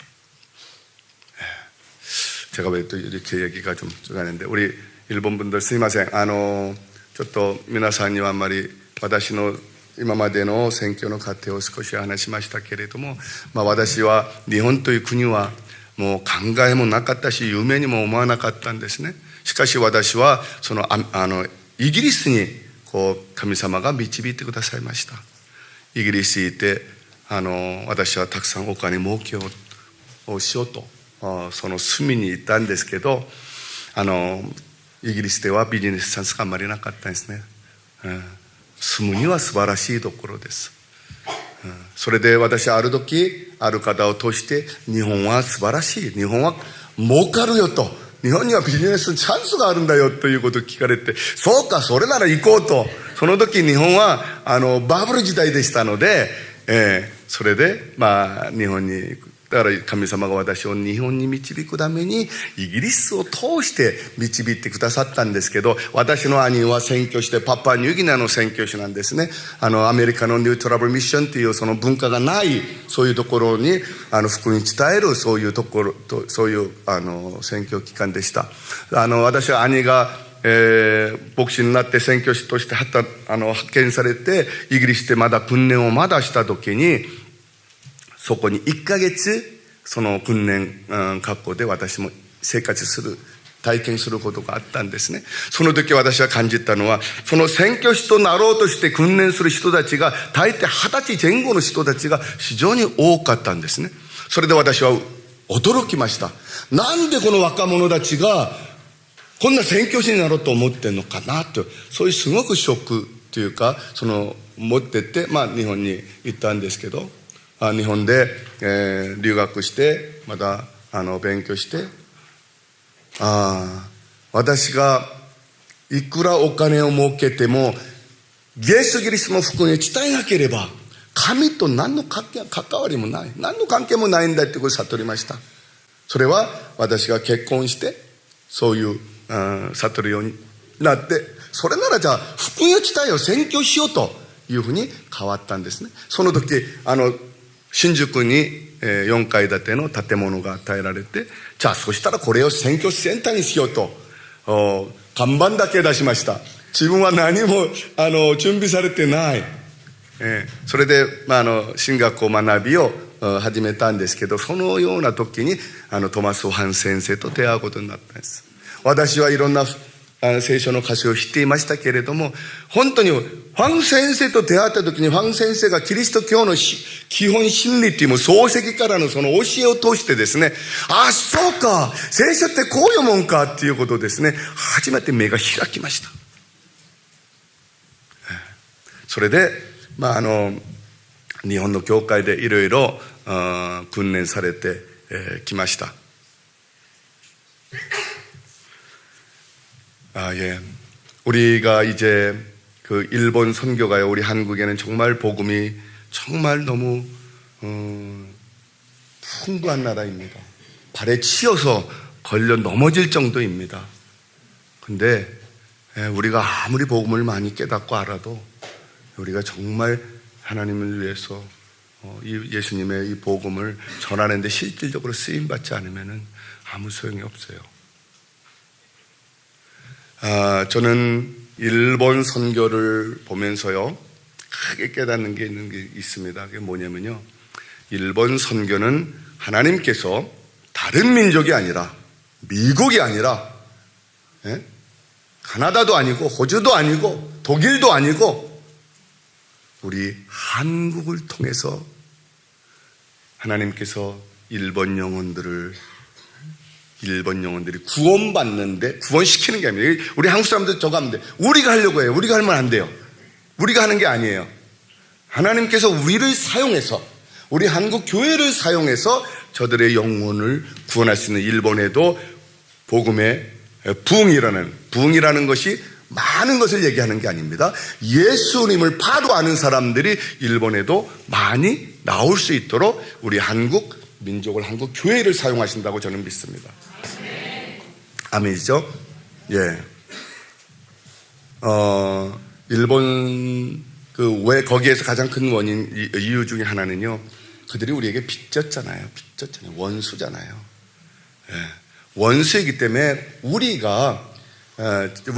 제가 왜 또 이렇게 얘기가 좀 가는데, 우리 일본 분들 스미마셍, ちょっと皆さんにはあんまり私の今までの選挙の過程を少し話しましたけれども、私は日本という国はもう考えもなかったし夢にも思わなかったんですね。しかし私はイギリスに神様が導いてくださいました。イギリスにいて私はたくさんお金儲けをしようとその隅に行ったんですけど、イギリスではビジネスチャンスがあまりなかったんですね。住むには素晴らしいところです。それで私ある時ある方を通して日本は素晴らしい、日本は儲かるよと、日本にはビジネスチャンスがあるんだよということを聞かれて、そうか、それなら行こうと。その時日本はバブル時代でしたので、それで日本にだから神様が私を日本に導くためにイギリスを通して導いてくださったんですけど、私の兄は宣教師でパパニューギニアの宣教師なんですね。アメリカのニュートラブルミッションっていうその文化がないそういうところに福音に伝えるそういうところと、そういう宣教機関でした。私は兄が牧師になって宣教師として派遣されてイギリスでまだ訓練をまだした時に、そこに1ヶ月その訓練学校で私も生活する体験することがあったんですね。その時私は感じたのは、その宣教師となろうとして訓練する人たちが大抵20歳前後の人たちが非常に多かったんですね。それで私は驚きました。なんでこの若者たちがこんな宣教師になろうと思ってんのかなと、そういうすごくショックというか持ってって、日本に行ったんですけど、日本で、留学してまた勉強して、私がいくらお金を儲けてもイエス・キリストの福音を伝えなければ神と何の関わりもない、何の関係もないんだってことを悟りました。それは私が結婚してそういう悟るようになって、それならじゃあ福音を伝えよう、宣教しようというふうに変わったんですね。その時新宿に4階建ての建物が与えられて、じゃあそしたらこれを宣教師センターにしようと看板だけ出しました。自分は何も準備されてない、それで、神学校学びを始めたんですけど、そのような時にトマス・ハン先生と出会うことになったんです。私はいろんな聖書の箇所を知っていましたけれども、本当にファン先生と出会った時に、ファン先生がキリスト教の基本真理っていう漱石からのその教えを通してですね、そうか、聖書ってこういうもんかっていうことをですね、初めて目が開きました。それで日本の教会でいろいろ訓練されてきました。예. 우리가 이제 그 일본 선교가요, 우리 한국에는 정말 복음이 정말 너무 풍부한 나라입니다. 발에 치여서 걸려 넘어질 정도입니다. 근데 우리가 아무리 복음을 많이 깨닫고 알아도 우리가 정말 하나님을 위해서 예수님의 이 복음을 전하는데 실질적으로 쓰임받지 않으면 아무 소용이 없어요. 저는 일본 선교를 보면서요, 크게 깨닫는 게 있습니다. 그게 뭐냐면요, 일본 선교는 하나님께서 다른 민족이 아니라, 미국이 아니라, 가나다도 아니고, 호주도 아니고, 독일도 아니고, 우리 한국을 통해서 하나님께서 일본 영혼들이 구원받는데, 구원시키는 게 아닙니다. 우리 한국 사람들 저거 하면 돼. 우리가 하려고 해요. 우리가 하면 안 돼요. 우리가 하는 게 아니에요. 하나님께서 우리를 사용해서, 우리 한국 교회를 사용해서 저들의 영혼을 구원할 수 있는, 일본에도 복음의 부흥이라는 것이 많은 것을 얘기하는 게 아닙니다. 예수님을 바로 아는 사람들이 일본에도 많이 나올 수 있도록 우리 한국 민족을, 한국 교회를 사용하신다고 저는 믿습니다. 아멘이죠? 예. 일본 왜 거기에서 가장 큰 이유 중에 하나는요, 그들이 우리에게 빚졌잖아요. 원수잖아요. 예. 원수이기 때문에 우리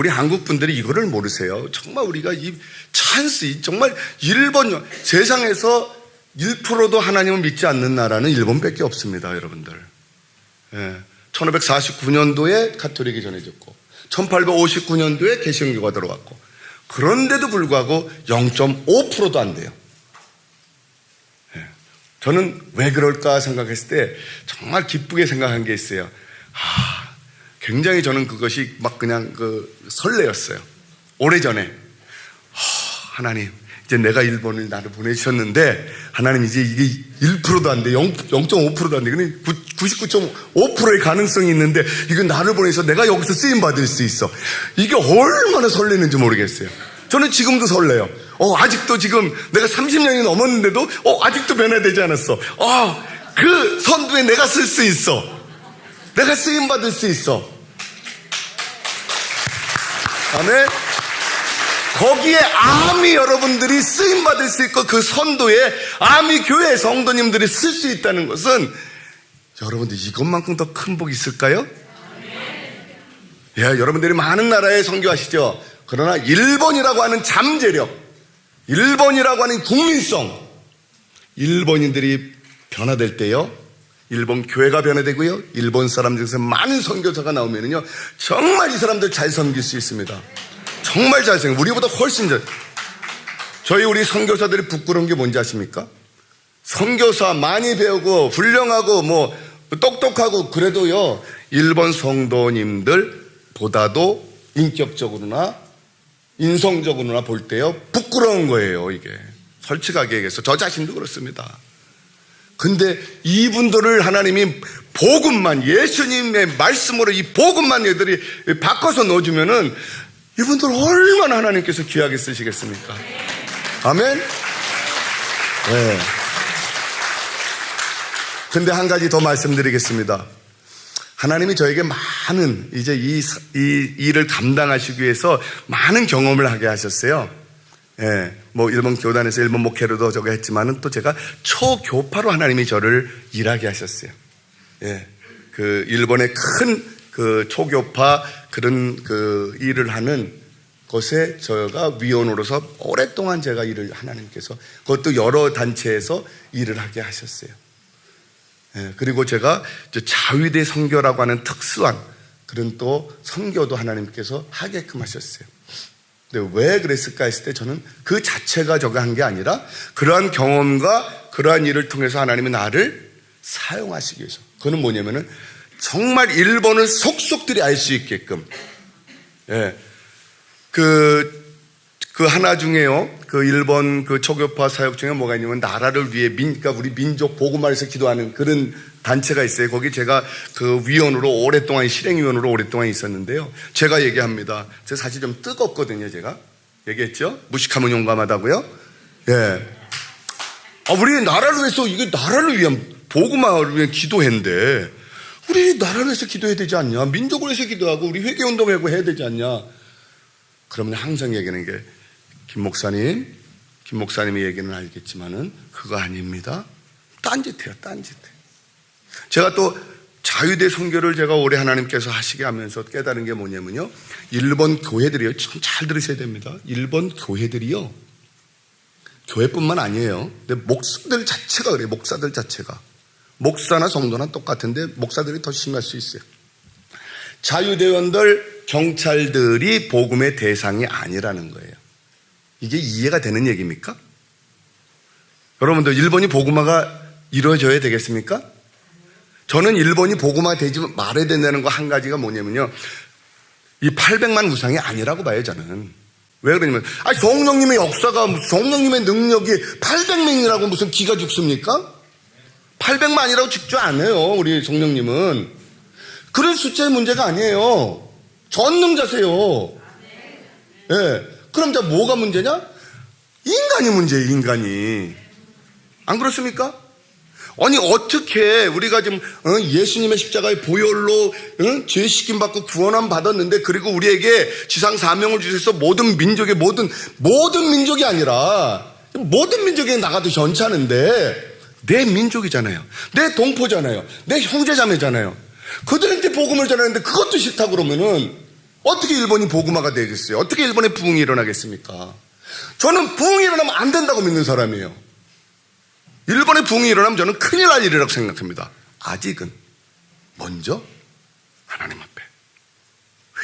한국 분들이 이거를 모르세요. 정말 우리가 이 찬스, 정말 세상에서 1%도 하나님을 믿지 않는 나라는 일본밖에 없습니다, 여러분들. 예. 1549년도에 가톨릭이 전해졌고 1859년도에 개신교가 들어왔고, 그런데도 불구하고 0.5%도 안 돼요. 예. 저는 왜 그럴까 생각했을 때 정말 기쁘게 생각한 게 있어요. 굉장히 저는 그것이 막 그냥 설레었어요. 오래전에 하나님, 이제 내가 일본을 나를 보내주셨는데 하나님 이제 이게 1%도 안 돼, 0.5%도 안 돼, 99.5%의 가능성이 있는데 이거 나를 보내서 내가 여기서 쓰임 받을 수 있어. 이게 얼마나 설레는지 모르겠어요. 저는 지금도 설레요. 아직도 지금 내가 30년이 넘었는데도 아직도 변화되지 않았어. 그 선두에 내가 쓸 수 있어. 내가 쓰임받을 수 있어. 아멘. 거기에 암이 여러분들이 쓰임받을 수 있고 그 선도에 암이 교회 성도님들이 쓸 수 있다는 것은 여러분들 이것만큼 더 큰 복이 있을까요? 예, 여러분들이 많은 나라에 선교하시죠. 그러나 일본이라고 하는 잠재력, 일본이라고 하는 국민성, 일본인들이 변화될 때요, 일본 교회가 변화되고요, 일본 사람들 중에서 많은 선교사가 나오면요, 정말 이 사람들 잘 섬길 수 있습니다. 정말 잘 섬겨. 우리보다 훨씬 잘. 우리 선교사들이 부끄러운 게 뭔지 아십니까? 선교사 많이 배우고 훌륭하고 뭐 똑똑하고 그래도요, 일본 성도님들보다도 인격적으로나 인성적으로나 볼 때요, 부끄러운 거예요. 이게 솔직하게 얘기해서 저 자신도 그렇습니다. 근데 이분들을 하나님이 복음만, 예수님의 말씀으로 이 복음만 얘들이 바꿔서 넣어주면은 이분들 얼마나 하나님께서 귀하게 쓰시겠습니까? 아멘? 네. 근데 한 가지 더 말씀드리겠습니다. 하나님이 저에게 많은, 이제 이 일을 감당하시기 위해서 많은 경험을 하게 하셨어요. 예, 뭐 일본 교단에서 일본 목회로도 저거 했지만은 또 제가 초교파로 하나님이 저를 일하게 하셨어요. 예, 그 일본의 큰 그 초교파 그런 그 일을 하는 곳에 저가 위원으로서 오랫동안 제가 일을 하나님께서 그것도 여러 단체에서 일을 하게 하셨어요. 예, 그리고 제가 자위대 선교라고 하는 특수한 그런 또 선교도 하나님께서 하게끔 하셨어요. 근데 왜 그랬을까 했을 때 저는 그 자체가 저거 한 게 아니라 그러한 경험과 그러한 일을 통해서 하나님이 나를 사용하시기 위해서. 그거는 뭐냐면은 정말 일본을 속속들이 알 수 있게끔. 예. 그 하나 중에요. 그 일본 그 초교파 사역 중에 뭐가 있냐면 나라를 위해 그러니까 우리 민족 복음화에서 기도하는 그런 단체가 있어요. 거기 제가 그 위원으로 오랫동안 실행위원으로 오랫동안 있었는데요. 제가 얘기합니다. 제가 사실 좀 뜨겁거든요. 제가 얘기했죠. 무식하면 용감하다고요. 예. 우리 나라를 위해서 이게 나라를 위한 복음화를 위한 기도했는데 우리 나라를 위해서 기도해야 되지 않냐? 민족을 위해서 기도하고 우리 회개운동하고 해야 되지 않냐? 그러면 항상 얘기하는 게 김 목사님의 얘기는 알겠지만은 그거 아닙니다. 딴짓해요, 딴짓해. 제가 또 자유대 선교를 제가 오래 하나님께서 하시게 하면서 깨달은 게 뭐냐면요. 일본 교회들이요. 참 잘 들으셔야 됩니다. 일본 교회들이요. 교회뿐만 아니에요. 근데 목사들 자체가 그래요. 목사들 자체가. 목사나 성도나 똑같은데 목사들이 더 심할 수 있어요. 자유대원들, 경찰들이 복음의 대상이 아니라는 거예요. 이게 이해가 되는 얘기입니까? 여러분들 일본이 복음화가 이루어져야 되겠습니까? 저는 일본이 복음화 되지 말아야 된다는 거 한 가지가 뭐냐면요. 이 800만 우상이 아니라고 봐요, 저는. 왜 그러냐면, 성령님의 역사가, 성령님의 능력이 800명이라고 무슨 기가 죽습니까? 800만이라고 죽지 않아요, 우리 성령님은. 그런 숫자의 문제가 아니에요. 전능자세요. 예. 그럼 자 뭐가 문제냐? 인간이 문제예요, 인간이. 안 그렇습니까? 아니 어떻게 우리가 지금 예수님의 십자가의 보혈로 죄 씻김 받고 구원함 받았는데 그리고 우리에게 지상 사명을 주셔서 모든 민족의 모든 민족이 아니라 모든 민족에 나가도 괜찮은데 내 민족이잖아요. 내 동포잖아요. 내 형제자매잖아요. 그들한테 복음을 전하는데 그것도 싫다 그러면은 어떻게 일본이 복음화가 되겠어요? 어떻게 일본에 부흥이 일어나겠습니까? 저는 부흥이 일어나면 안 된다고 믿는 사람이에요. 일본에 부흥이 일어나면 저는 큰일 날 일이라고 생각합니다. 아직은 먼저 하나님 앞에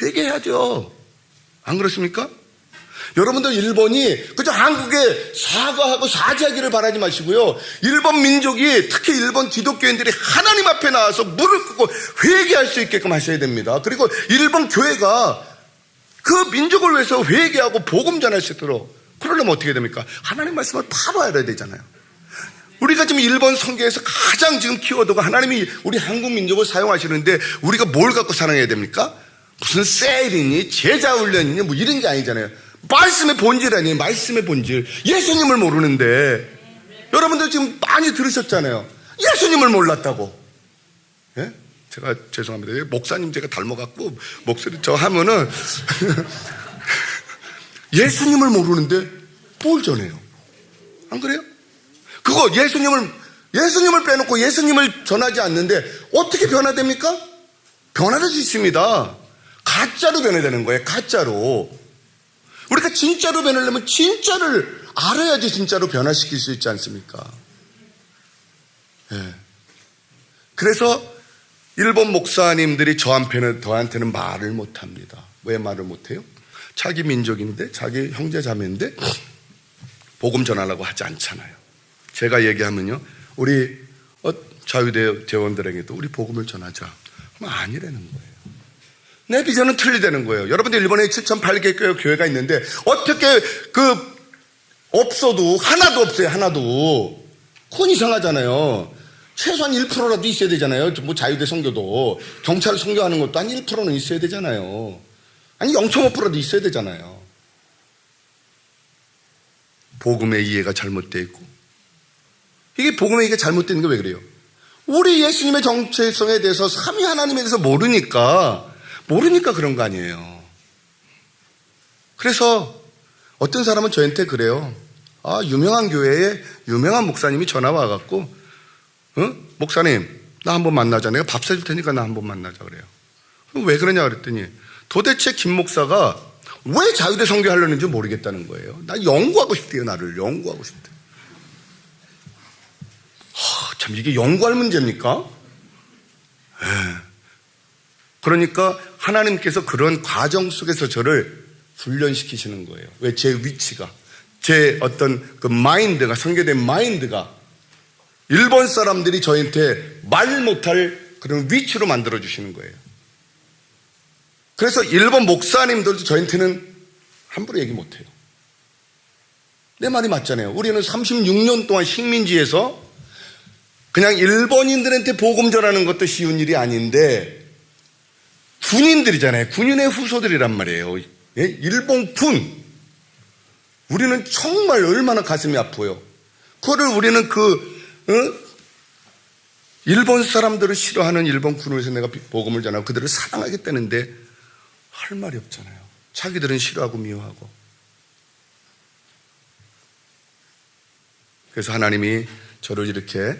회개해야죠. 안 그렇습니까? 여러분들 일본이 그저 한국에 사과하고 사죄하기를 바라지 마시고요. 일본 민족이 특히 일본 기독교인들이 하나님 앞에 나와서 무릎 꿇고 회개할 수 있게끔 하셔야 됩니다. 그리고 일본 교회가 그 민족을 위해서 회개하고 복음 전할 수 있도록 그러려면 어떻게 됩니까? 하나님 말씀을 바로 알아야 되잖아요. 우리가 지금 일본 선교에서 가장 지금 키워드가 하나님이 우리 한국 민족을 사용하시는데 우리가 뭘 갖고 사랑해야 됩니까? 무슨 셀이니 제자훈련이니 뭐 이런 게 아니잖아요. 말씀의 본질 아니에요. 말씀의 본질. 예수님을 모르는데 여러분들 지금 많이 들으셨잖아요. 예수님을 몰랐다고. 예? 제가 죄송합니다. 목사님 제가 닮아갖고 목소리 저 하면은 예수님을 모르는데 뭘 전해요? 안 그래요? 그거 예수님을 빼놓고 예수님을 전하지 않는데 어떻게 변화됩니까? 변화될 수 있습니다. 가짜로 변화되는 거예요. 가짜로. 우리가 진짜로 변하려면 진짜를 알아야지 진짜로 변화시킬 수 있지 않습니까? 예. 그래서 일본 목사님들이 저한테는 말을 못합니다. 왜 말을 못해요? 자기 민족인데 자기 형제 자매인데 복음 전하려고 하지 않잖아요. 제가 얘기하면요, 우리 자유대 대원들에게도 우리 복음을 전하자 하면 아니라는 거예요. 내 비전은 틀리다는 거예요. 여러분들 일본에 7,800개 교회가 있는데 어떻게 없어도 하나도 없어요. 하나도. 그건 이상하잖아요. 최소한 1%라도 있어야 되잖아요. 뭐 자유대 선교도 경찰 선교하는 것도 한 1%는 있어야 되잖아요. 아니 0.5%도 있어야 되잖아요. 복음의 이해가 잘못되어 있고, 이게 복음의 이해가 잘못되는 게 왜 그래요? 우리 예수님의 정체성에 대해서 삼위 하나님에 대해서 모르니까 그런 거 아니에요. 그래서 어떤 사람은 저한테 그래요. 유명한 교회에 유명한 목사님이 전화 와갖고, 목사님 나 한번 만나자. 내가 밥 사줄 테니까 나 한번 만나자 그래요. 왜 그러냐 그랬더니 도대체 김 목사가 왜 자유대 선교하려는지 모르겠다는 거예요. 나 연구하고 싶대요. 나를 연구하고 싶대. 참 이게 연구할 문제입니까? 그러니까 하나님께서 그런 과정 속에서 저를 훈련시키시는 거예요. 왜? 제 위치가, 제 어떤 그 마인드가, 선교된 마인드가 일본 사람들이 저한테 말 못할 그런 위치로 만들어주시는 거예요. 그래서 일본 목사님들도 저한테는 함부로 얘기 못해요. 내 말이 맞잖아요. 우리는 36년 동안 식민지에서 그냥 일본인들한테 복음 전하는 것도 쉬운 일이 아닌데, 군인들이잖아요. 군인의 후손들이란 말이에요. 예? 일본 군. 우리는 정말 얼마나 가슴이 아파요. 그거를 우리는 일본 사람들을 싫어하는 일본 군을 위해서 내가 복음을 전하고 그들을 사랑하겠다는데 할 말이 없잖아요. 자기들은 싫어하고 미워하고. 그래서 하나님이 저를 이렇게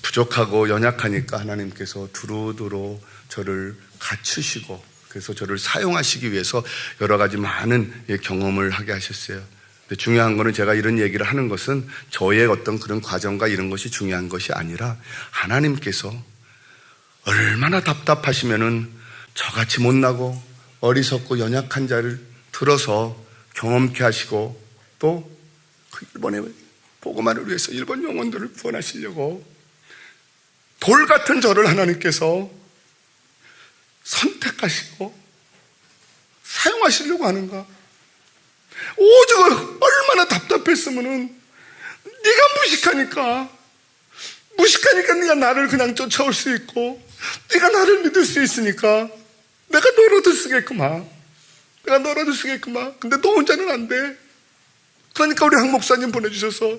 부족하고 연약하니까 하나님께서 두루두루 저를 갖추시고, 그래서 저를 사용하시기 위해서 여러 가지 많은 경험을 하게 하셨어요. 근데 중요한 거는 제가 이런 얘기를 하는 것은 저의 어떤 그런 과정과 이런 것이 중요한 것이 아니라 하나님께서 얼마나 답답하시면은 저같이 못나고 어리석고 연약한 자를 들어서 경험케 하시고, 또 그 일본의 복음화를 위해서 일본 영혼들을 구원하시려고 돌 같은 저를 하나님께서 선택하시고 사용하시려고 하는가? 오직 얼마나 답답했으면은 네가 무식하니까 네가 나를 그냥 쫓아올 수 있고, 네가 나를 믿을 수 있으니까 내가 너라도 쓰겠구만. 근데 너 혼자는 안 돼. 그러니까 우리 한 목사님 보내주셔서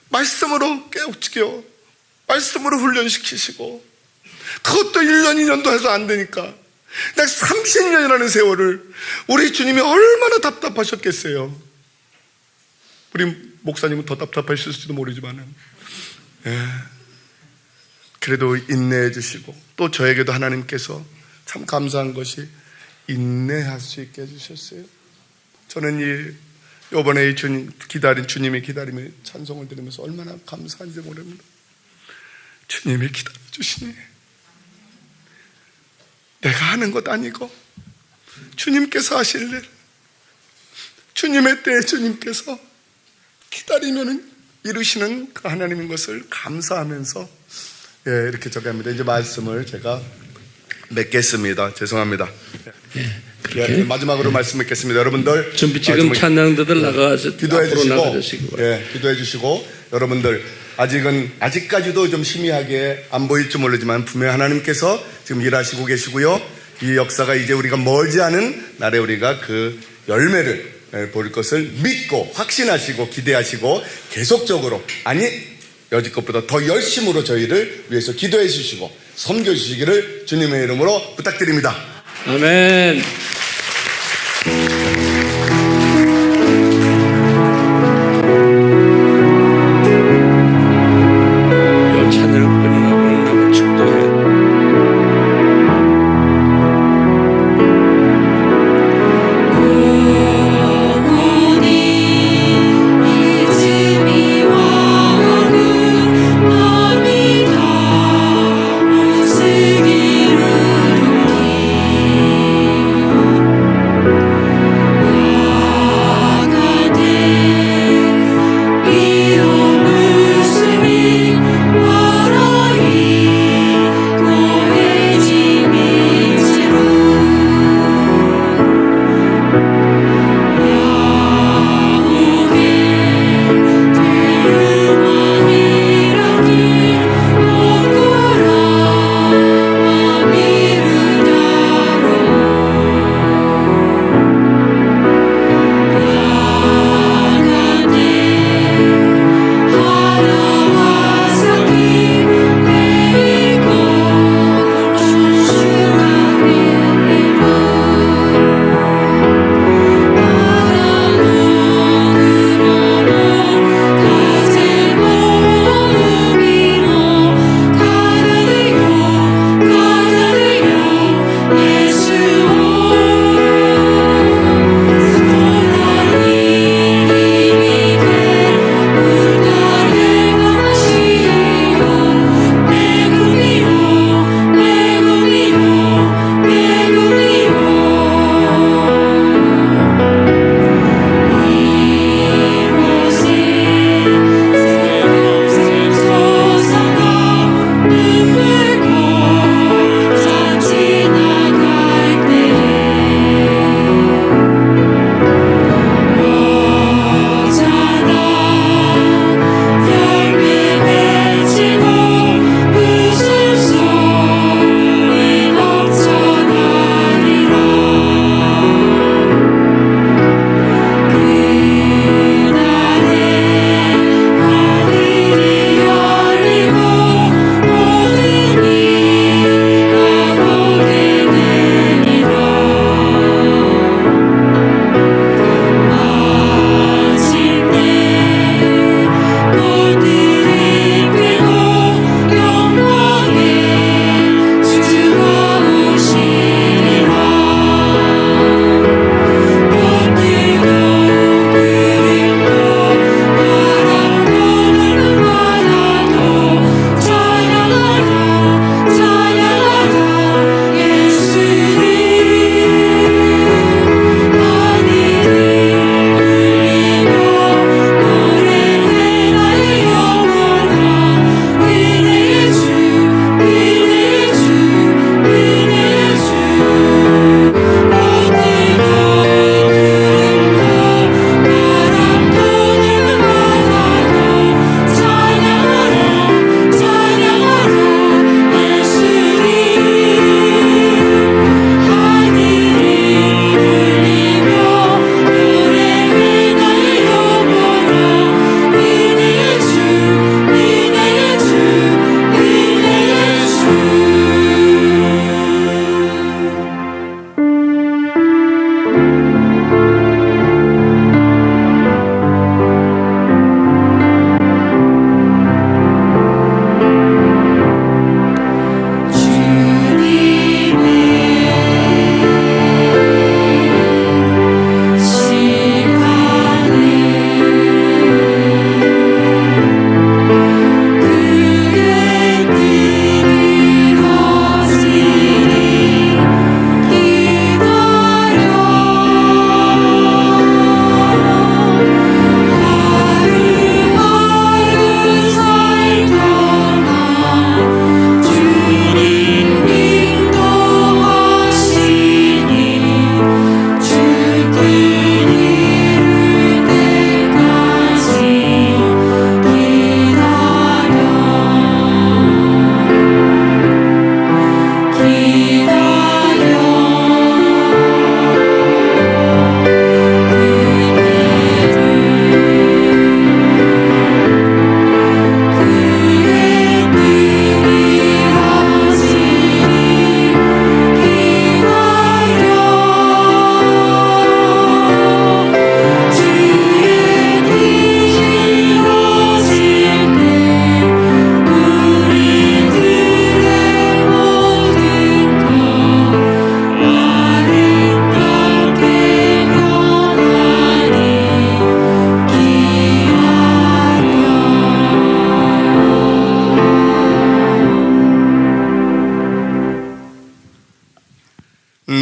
말씀으로 깨우치고 말씀으로 훈련시키시고, 그것도 1년 2년도 해서 안 되니까 약 30년이라는 세월을 우리 주님이 얼마나 답답하셨겠어요. 우리 목사님은 더 답답하셨을지도 모르지만은, 그래도 인내해 주시고, 또 저에게도 하나님께서 참 감사한 것이 인내할 수 있게 해주셨어요. 저는 이번에 주님의 기다림에 찬송을 드리면서 얼마나 감사한지 모릅니다. 주님이 기다려주시니 내가 하는 것 아니고 주님께서 하실 일, 주님의 때에 주님께서 기다리면 이루시는 그 하나님인 것을 감사하면서 이렇게 적합니다. 이제 말씀을 제가 맺겠습니다. 죄송합니다. 마지막으로 말씀 맺겠습니다. 여러분들 지금 찬양들을 나가서 기도해 앞으로 주시고, 나가주시기 바랍니다. 기도해 주시고, 여러분들 아직까지도 좀 희미하게 안 보일지 모르지만 분명히 하나님께서 지금 일하시고 계시고요. 이 역사가 이제 우리가 멀지 않은 날에 우리가 그 열매를 볼 것을 믿고 확신하시고 기대하시고 계속적으로, 아니 여지껏보다 더 열심으로 저희를 위해서 기도해 주시고 섬겨 주시기를 주님의 이름으로 부탁드립니다. 아멘. 요 찬양 끝나고는 나무 축도해. 이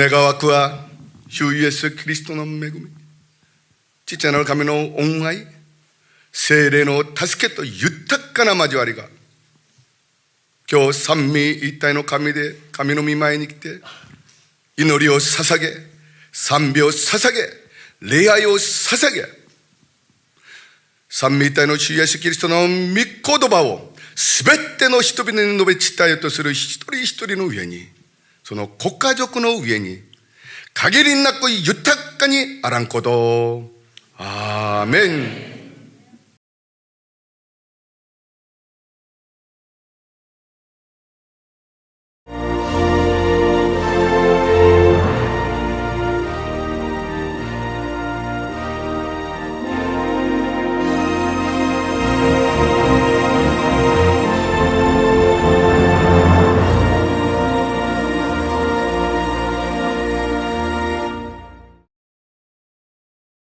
願わくは主イエスキリストの恵み、父なる神の恩愛、聖霊の助けと豊かな交わりが、今日三位一体の神で神の御前に来て祈りを捧げ、賛美を捧げ、礼拝を捧げ、三位一体の主イエスキリストの御言葉をすべての人々に述べ伝えようとする一人一人の上に、そのご家族の上に限りなく豊かにあらんこと。アーメン。